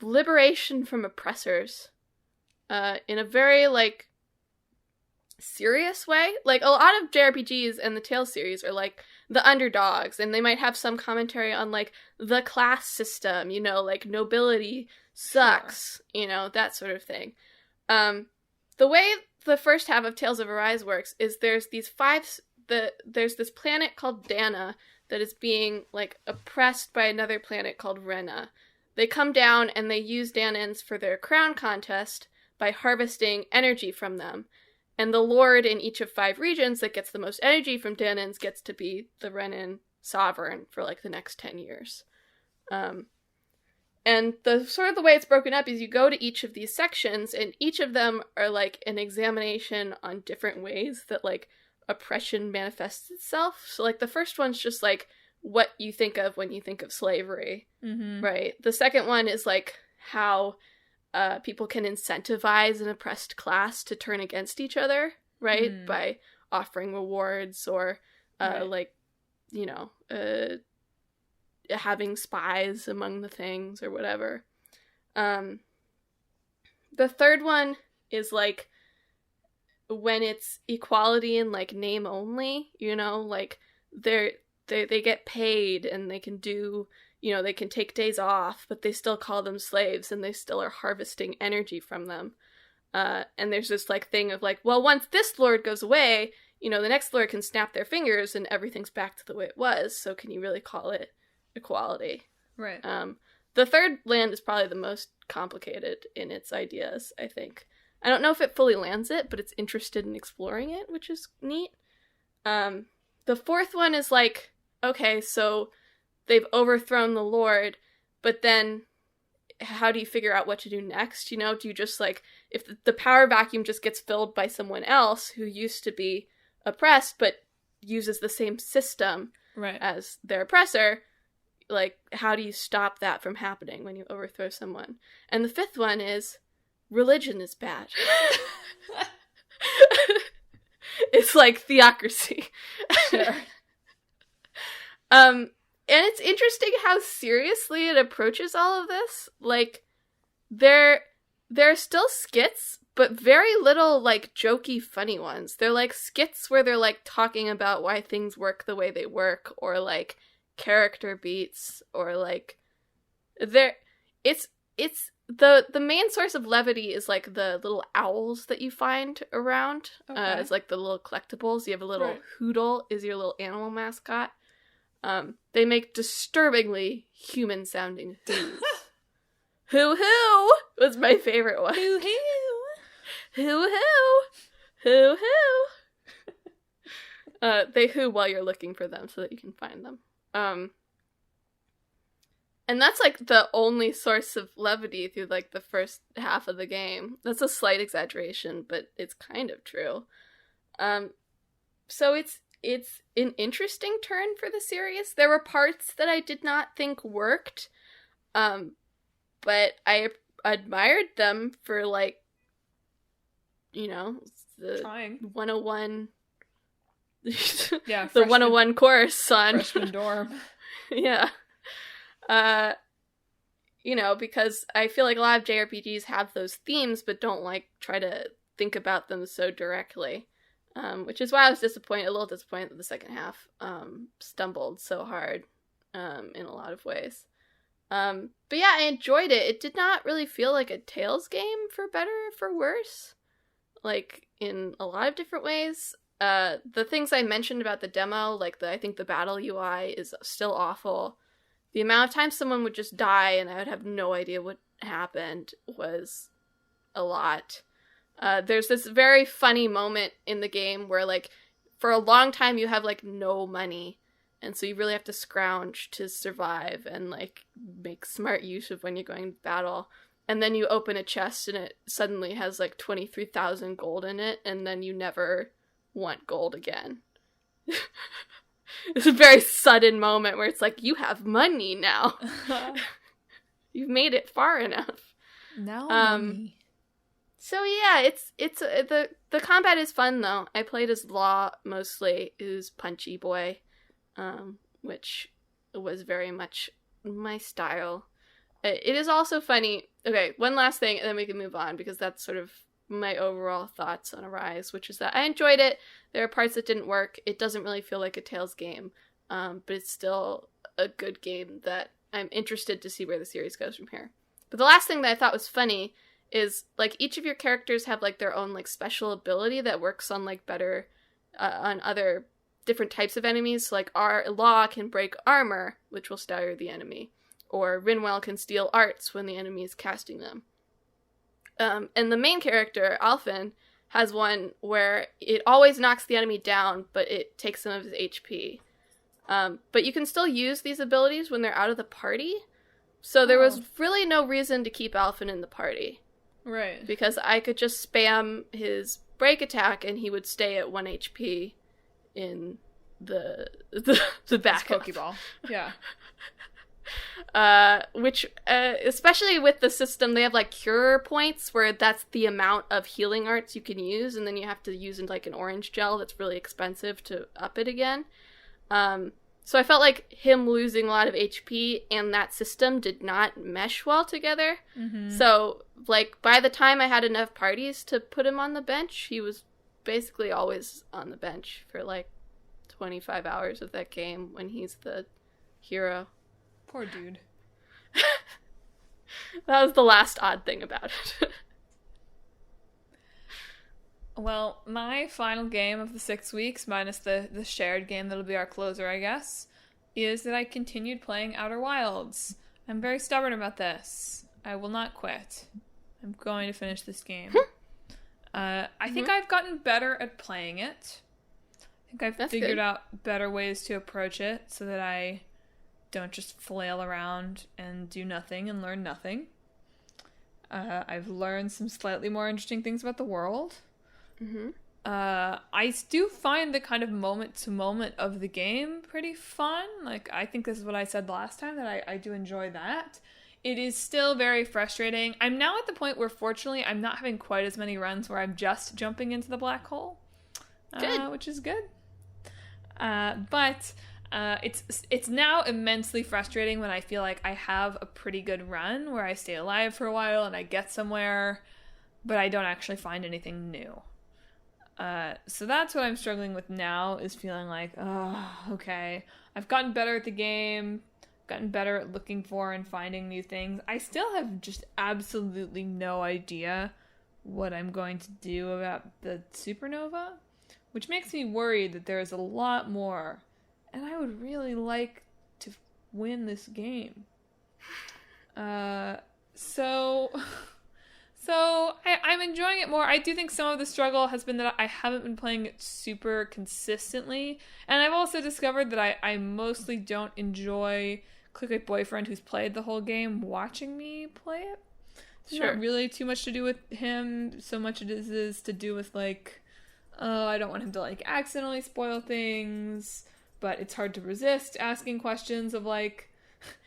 liberation from oppressors. In a very, like, serious way. Like, a lot of JRPGs and the Tales series are, like, the underdogs, and they might have some commentary on, like, the class system, you know, like, nobility sucks, you know, that sort of thing. The way the first half of Tales of Arise works is there's this planet called Dana that is being, like, oppressed by another planet called Rena. They come down and they use Danans for their crown contest, by harvesting energy from them. And the lord in each of 5 regions that gets the most energy from Danons gets to be the Renin sovereign for like the next 10 years. And the sort of the way it's broken up is you go to each of these sections, and each of them are like an examination on different ways that like oppression manifests itself. So like the first one's just like what you think of when you think of slavery, right? The second one is like how people can incentivize an oppressed class to turn against each other, right? By offering rewards or like, you know, having spies among the things or whatever. The third one is like when it's equality in like name only, you know, like they get paid and they can do, you know, they can take days off, but they still call them slaves and they still are harvesting energy from them. And there's this like thing of like, well, once this lord goes away, you know, the next lord can snap their fingers and everything's back to the way it was. So can you really call it equality?
Right.
The third land is probably the most complicated in its ideas, I think. I don't know if it fully lands it, but it's interested in exploring it, which is neat. The fourth one is like, okay, so they've overthrown the lord, but then how do you figure out what to do next? You know, do you just like, if the power vacuum just gets filled by someone else who used to be oppressed but uses the same system as their oppressor, like, how do you stop that from happening when you overthrow someone? And the fifth one is religion is bad. It's like theocracy.
Sure.
And it's interesting how seriously it approaches all of this. Like, there are still skits, but very little, like, jokey, funny ones. They're, like, skits where they're, like, talking about why things work the way they work, or, like, character beats, or, like, it's the main source of levity is, like, the little owls that you find around.
Okay.
It's, like, the little collectibles. You have a little Hoodle is your little animal mascot. They make disturbingly human-sounding whoos. Hoo-hoo was my favorite one.
Hoo-hoo.
Hoo-hoo. Hoo-hoo. They hoo while you're looking for them so that you can find them. And that's, like, the only source of levity through, like, the first half of the game. That's a slight exaggeration, but it's kind of true. So it's an interesting turn for the series. There were parts that I did not think worked, but I admired them for, like, you know, the
Trying.
101...
Yeah,
the 101 course on...
Freshman dorm.
Yeah. You know, because I feel like a lot of JRPGs have those themes, but don't, like, try to think about them so directly. Which is why I was a little disappointed that the second half stumbled so hard in a lot of ways. But yeah, I enjoyed it. It did not really feel like a Tales game, for better or for worse. Like, in a lot of different ways. The things I mentioned about the demo, like I think the battle UI is still awful. The amount of times someone would just die and I would have no idea what happened was a lot. There's this very funny moment in the game where, like, for a long time you have, like, no money, and so you really have to scrounge to survive and, like, make smart use of when you're going to battle. And then you open a chest and it suddenly has, like, 23,000 gold in it, and then you never want gold again. It's a very sudden moment where it's like, you have money now. You've made it far enough.
Now money.
So yeah, it's the combat is fun though. I played as Law mostly, who's punchy boy, which was very much my style. It is also funny. Okay, one last thing, and then we can move on, because that's sort of my overall thoughts on Arise, which is that I enjoyed it. There are parts that didn't work. It doesn't really feel like a Tales game, but it's still a good game that I'm interested to see where the series goes from here. But the last thing that I thought was funny is, like, each of your characters have, like, their own, like, special ability that works on, like, better, on other different types of enemies. So, like, our Law can break armor, which will stagger the enemy. Or Rinwell can steal arts when the enemy is casting them. And the main character, Alphen, has one where it always knocks the enemy down, but it takes some of his HP. But you can still use these abilities when they're out of the party. So there was really no reason to keep Alphen in the party.
Right.
Because I could just spam his break attack and he would stay at 1 HP in the backup.
Pokeball. Yeah.
Which, especially with the system, they have like cure points where that's the amount of healing arts you can use, and then you have to use like an orange gel that's really expensive to up it again. So I felt like him losing a lot of HP and that system did not mesh well together. Mm-hmm. So, like, by the time I had enough parties to put him on the bench, he was basically always on the bench for like 25 hours of that game when he's the hero.
Poor dude.
That was the last odd thing about it.
Well, my final game of the 6 weeks, minus the shared game that'll be our closer, I guess, is that I continued playing Outer Wilds. I'm very stubborn about this. I will not quit. I'm going to finish this game. I think I've gotten better at playing it. I think I've figured out better ways to approach it so that I don't just flail around and do nothing and learn nothing. I've learned some slightly more interesting things about the world. Mm-hmm. I do find the kind of moment-to-moment of the game pretty fun. Like, I think this is what I said last time, that I do enjoy that. It is still very frustrating. I'm now at the point where, fortunately, I'm not having quite as many runs where I'm just jumping into the black hole. Which is good. But it's now immensely frustrating when I feel like I have a pretty good run where I stay alive for a while and I get somewhere, but I don't actually find anything new. So that's what I'm struggling with now, is feeling like, oh, okay, I've gotten better at the game, gotten better at looking for and finding new things. I still have just absolutely no idea what I'm going to do about the supernova, which makes me worried that there is a lot more, and I would really like to win this game. So I'm enjoying it more. I do think some of the struggle has been that I haven't been playing it super consistently. And I've also discovered that I mostly don't enjoy Click Like Boyfriend, who's played the whole game, watching me play it. It's not really too much to do with him. So much it is to do with, like, I don't want him to, like, accidentally spoil things. But it's hard to resist asking questions of, like,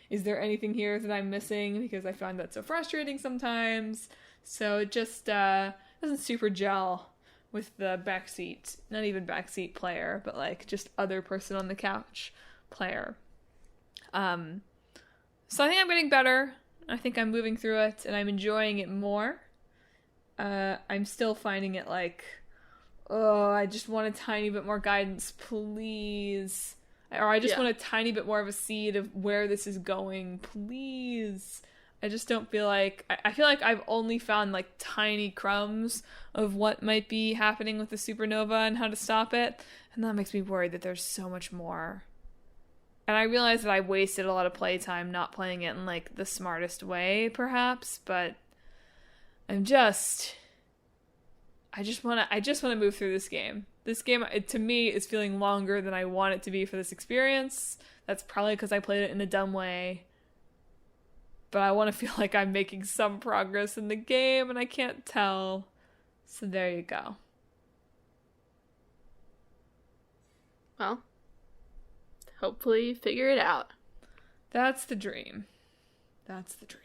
is there anything here that I'm missing? Because I find that so frustrating sometimes. So it just doesn't super gel with the backseat, not even backseat player, but like just other person on the couch player. So I think I'm getting better. I think I'm moving through it and I'm enjoying it more. I'm still finding it like, oh, I just want a tiny bit more guidance, please. Or I just want a tiny bit more of a seed of where this is going, please. I just don't feel like... I feel like I've only found, like, tiny crumbs of what might be happening with the supernova and how to stop it. And that makes me worried that there's so much more. And I realize that I wasted a lot of playtime not playing it in, like, the smartest way, perhaps. But I just want to move through this game. This game, to me, is feeling longer than I want it to be for this experience. That's probably because I played it in a dumb way. But I want to feel like I'm making some progress in the game, and I can't tell. So there you go.
Well, hopefully you figure it out.
That's the dream. That's the dream.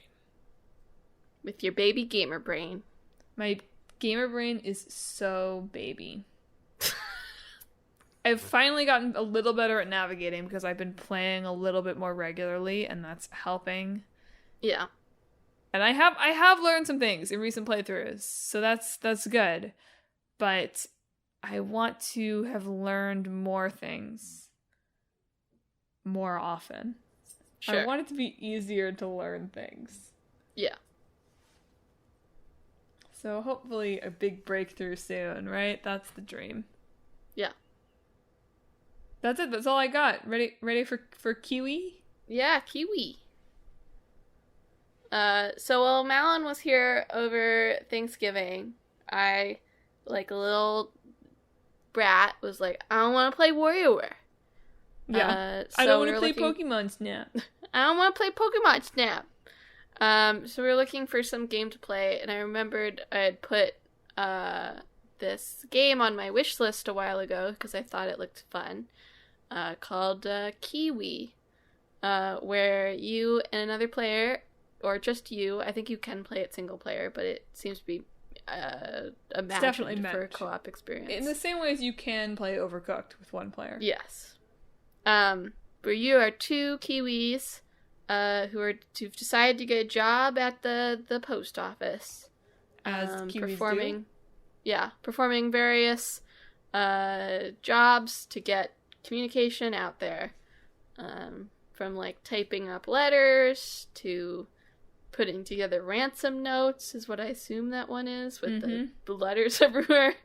With your baby gamer brain.
My gamer brain is so baby. I've finally gotten a little better at navigating because I've been playing a little bit more regularly, and that's helping.
Yeah.
And I have learned some things in recent playthroughs, so that's good. But I want to have learned more things more often. Sure. I want it to be easier to learn things.
Yeah.
So hopefully a big breakthrough soon, right? That's the dream.
Yeah.
That's it. That's all I got. Ready for Kiwi?
Yeah, Kiwi. So while Madeline was here over Thanksgiving, I, like a little brat, was like, I don't want to play WarioWare.
Yeah.
So
I don't want to play Pokemon Snap.
I don't want to play Pokemon Snap. So we were looking for some game to play, and I remembered I had put this game on my wish list a while ago because I thought it looked fun, called Kiwi, where you and another player, or just you, I think you can play it single player, but it seems to be imagined for a co-op experience. In
the same way as you can play Overcooked with one player.
Yes. Where you are two Kiwis who've decided to get a job at the post office.
As Kiwis
performing various jobs to get communication out there. From, like, typing up letters to putting together ransom notes, is what I assume that one is, with the letters everywhere,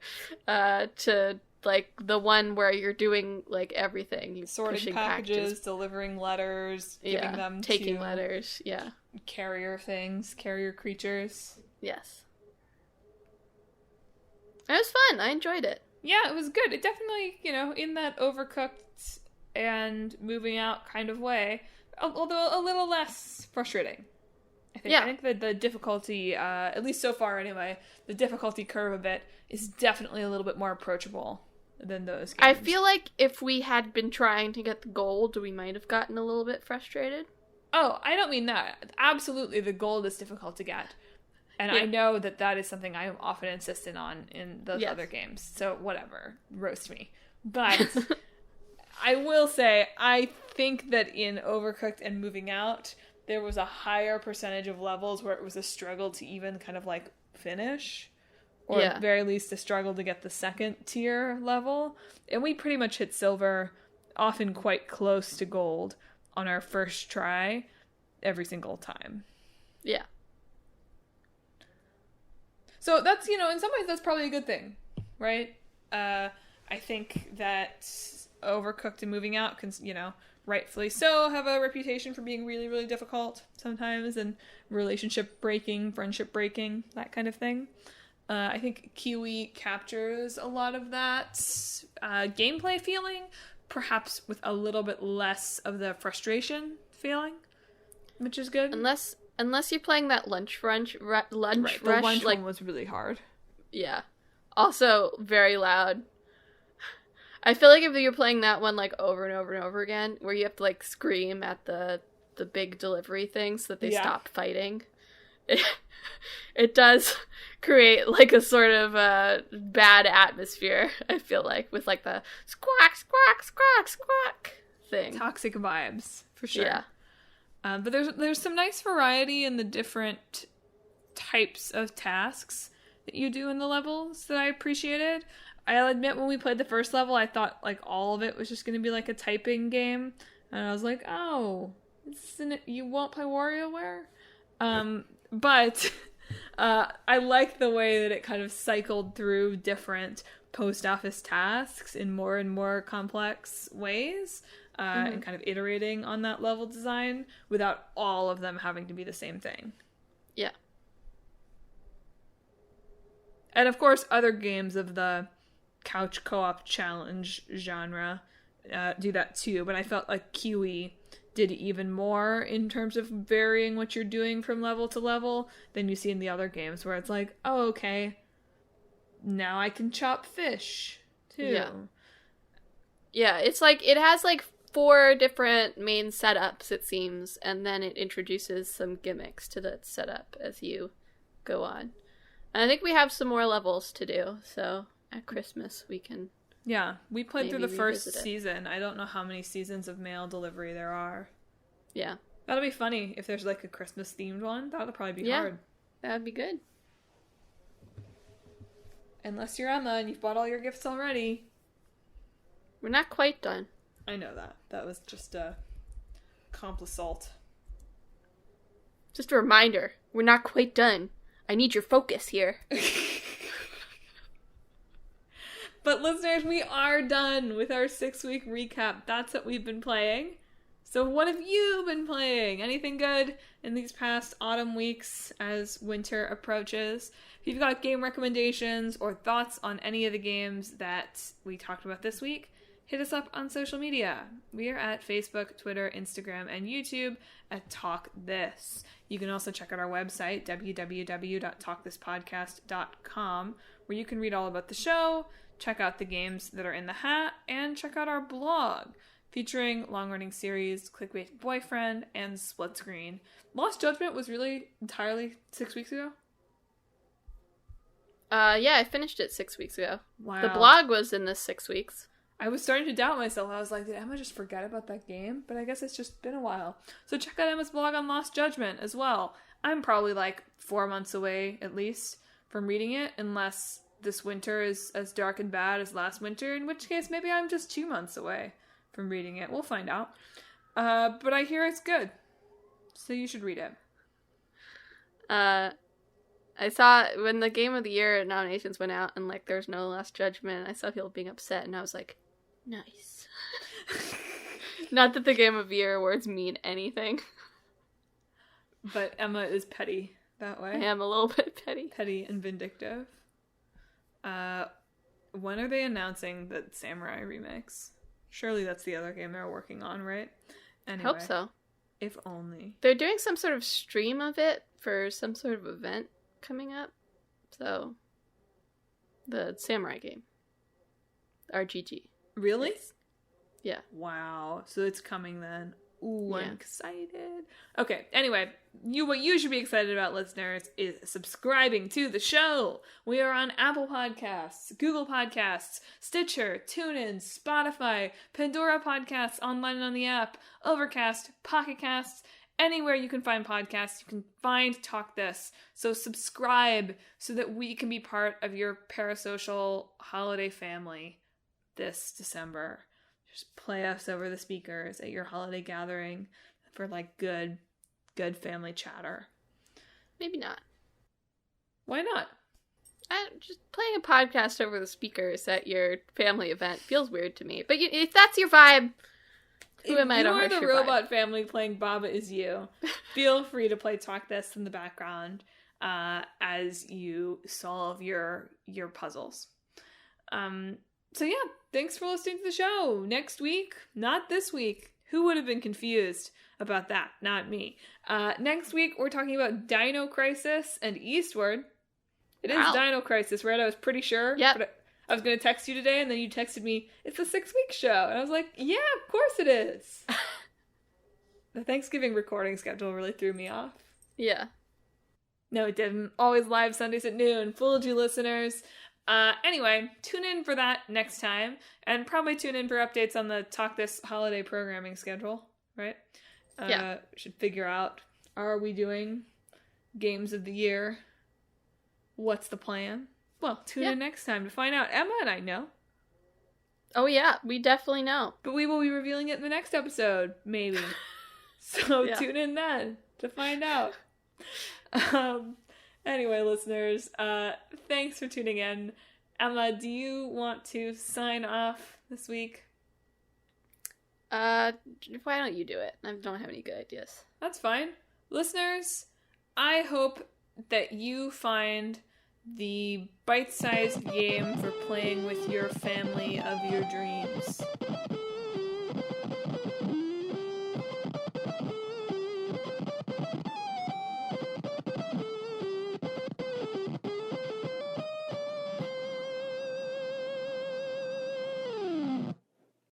to, like, the one where you're doing, like, everything. You're
sorting packages, delivering letters, giving them
taking
to
letters,
carrier things, carrier creatures.
Yes. It was fun. I enjoyed it.
Yeah, it was good. It definitely, in that Overcooked and moving out kind of way, although a little less frustrating. I think that the difficulty, at least so far anyway, the difficulty curve of it is definitely a little bit more approachable than those games.
I feel like if we had been trying to get the gold, we might have gotten a little bit frustrated.
Oh, I don't mean that. Absolutely, the gold is difficult to get. And I know that is something I am often insistent on in those other games. So whatever, roast me. But I will say, I think that in Overcooked and Moving Out, there was a higher percentage of levels where it was a struggle to even kind of, like, finish. Or at very least a struggle to get the second tier level. And we pretty much hit silver, often quite close to gold, on our first try every single time.
Yeah.
So that's, in some ways that's probably a good thing, right? I think that Overcooked and Moving Out can, rightfully so, have a reputation for being really, really difficult sometimes, and relationship breaking, friendship breaking, that kind of thing. I think Kiwi captures a lot of that gameplay feeling, perhaps with a little bit less of the frustration feeling, which is good.
Unless you're playing that lunch rush.
The lunch one was really hard.
Yeah. Also very loud. I feel like if you're playing that one, like, over and over and over again, where you have to, like, scream at the big delivery thing so that they stop fighting, it does create, like, a sort of bad atmosphere, I feel like, with, like, the squawk, squawk, squawk, squawk thing.
Toxic vibes, for sure.
Yeah.
But there's some nice variety in the different types of tasks that you do in the levels that I appreciated. I'll admit, when we played the first level, I thought, like, all of it was just going to be, like, a typing game. And I was like, oh, you won't play WarioWare? But I like the way that it kind of cycled through different post office tasks in more and more complex ways. And kind of iterating on that level design without all of them having to be the same thing.
Yeah.
And of course, other games of the couch co-op challenge genre do that too, but I felt like Kiwi did even more in terms of varying what you're doing from level to level than you see in the other games, where it's like, oh, okay, now I can chop fish too.
Yeah, it's like, it has like 4 different main setups, it seems, and then it introduces some gimmicks to the setup as you go on. And I think we have some more levels to do, so at Christmas we can...
Yeah, we played through the first season. I don't know how many seasons of mail delivery there are.
Yeah.
That'll be funny if there's like a Christmas-themed one. That'll probably be hard.
That would be good.
Unless you're Emma and you've bought all your gifts already.
We're not quite done.
I know that. That was just a complisalt.
Just a reminder, we're not quite done. I need your focus here.
But listeners, we are done with our 6-week recap. That's what we've been playing. So what have you been playing? Anything good in these past autumn weeks as winter approaches? If you've got game recommendations or thoughts on any of the games that we talked about this week, hit us up on social media. We are at Facebook, Twitter, Instagram, and YouTube at Talk This. You can also check out our website, www.talkthispodcast.com, where you can read all about the show, check out the games that are in the hat, and check out our blog, featuring long-running series Clickbait Boyfriend and Split Screen. Lost Judgment was really entirely 6 weeks ago?
Yeah, I finished it 6 weeks ago.
Wow.
The blog was in this 6 weeks.
I was starting to doubt myself. I was like, did Emma just forget about that game? But I guess it's just been a while. So check out Emma's blog on Lost Judgment as well. I'm probably like 4 months away, at least, from reading it, unless this winter is as dark and bad as last winter, in which case maybe I'm just 2 months away from reading it. We'll find out. But I hear it's good. So you should read it.
I saw when the Game of the Year nominations went out and like there's no Lost Judgment, I saw people being upset and I was like, nice. Not that the Game of the Year awards mean anything.
But Emma is petty that way.
I am a little bit petty.
Petty and vindictive. When are they announcing the Samurai remix? Surely that's the other game they're working on, right? Anyway,
Hope so.
If only.
They're doing some sort of stream of it for some sort of event coming up. So, the Samurai game. RGG.
Really?
Yes. Yeah.
Wow. So it's coming then. Ooh,
Yeah.
I'm excited. Okay, anyway, what you should be excited about, listeners, is subscribing to the show. We are on Apple Podcasts, Google Podcasts, Stitcher, TuneIn, Spotify, Pandora Podcasts, online and on the app, Overcast, Pocket Casts, anywhere you can find podcasts, you can find Talk This. So subscribe so that we can be part of your parasocial holiday family this December. Just play us over the speakers at your holiday gathering for like good family chatter.
Maybe not.
Why not?
Just playing a podcast over the speakers at your family event feels weird to me. But if that's your vibe, who am I to harsh
If you are the
your
robot
vibe?
family playing Baba Is You, feel free to play Talk This in the background as you solve your puzzles. So yeah, thanks for listening to the show. Next week, not this week. Who would have been confused about that? Not me. Next week, we're talking about Dino Crisis and Eastward. It is
Wow.
Dino Crisis, right? I was pretty sure.
Yep.
But I was going to text you today, and then you texted me, it's a 6-week show. And I was like, yeah, of course it is. The Thanksgiving recording schedule really threw me off.
Yeah.
No, it didn't. Always live Sundays at noon. Fooled you, listeners. Anyway, tune in for that next time, and probably tune in for updates on the Talk This holiday programming schedule, right?
Yeah.
Should figure out, are we doing games of the year? What's the plan? Well, tune in next time to find out. Emma and I know.
Oh yeah, we definitely know.
But we will be revealing it in the next episode, maybe. So
Yeah.
tune in then to find out. Anyway, listeners, thanks for tuning in. Emma, do you want to sign off this week?
Why don't you do it? I don't have any good ideas.
That's fine. Listeners, I hope that you find the bite-sized game for playing with your family of your dreams.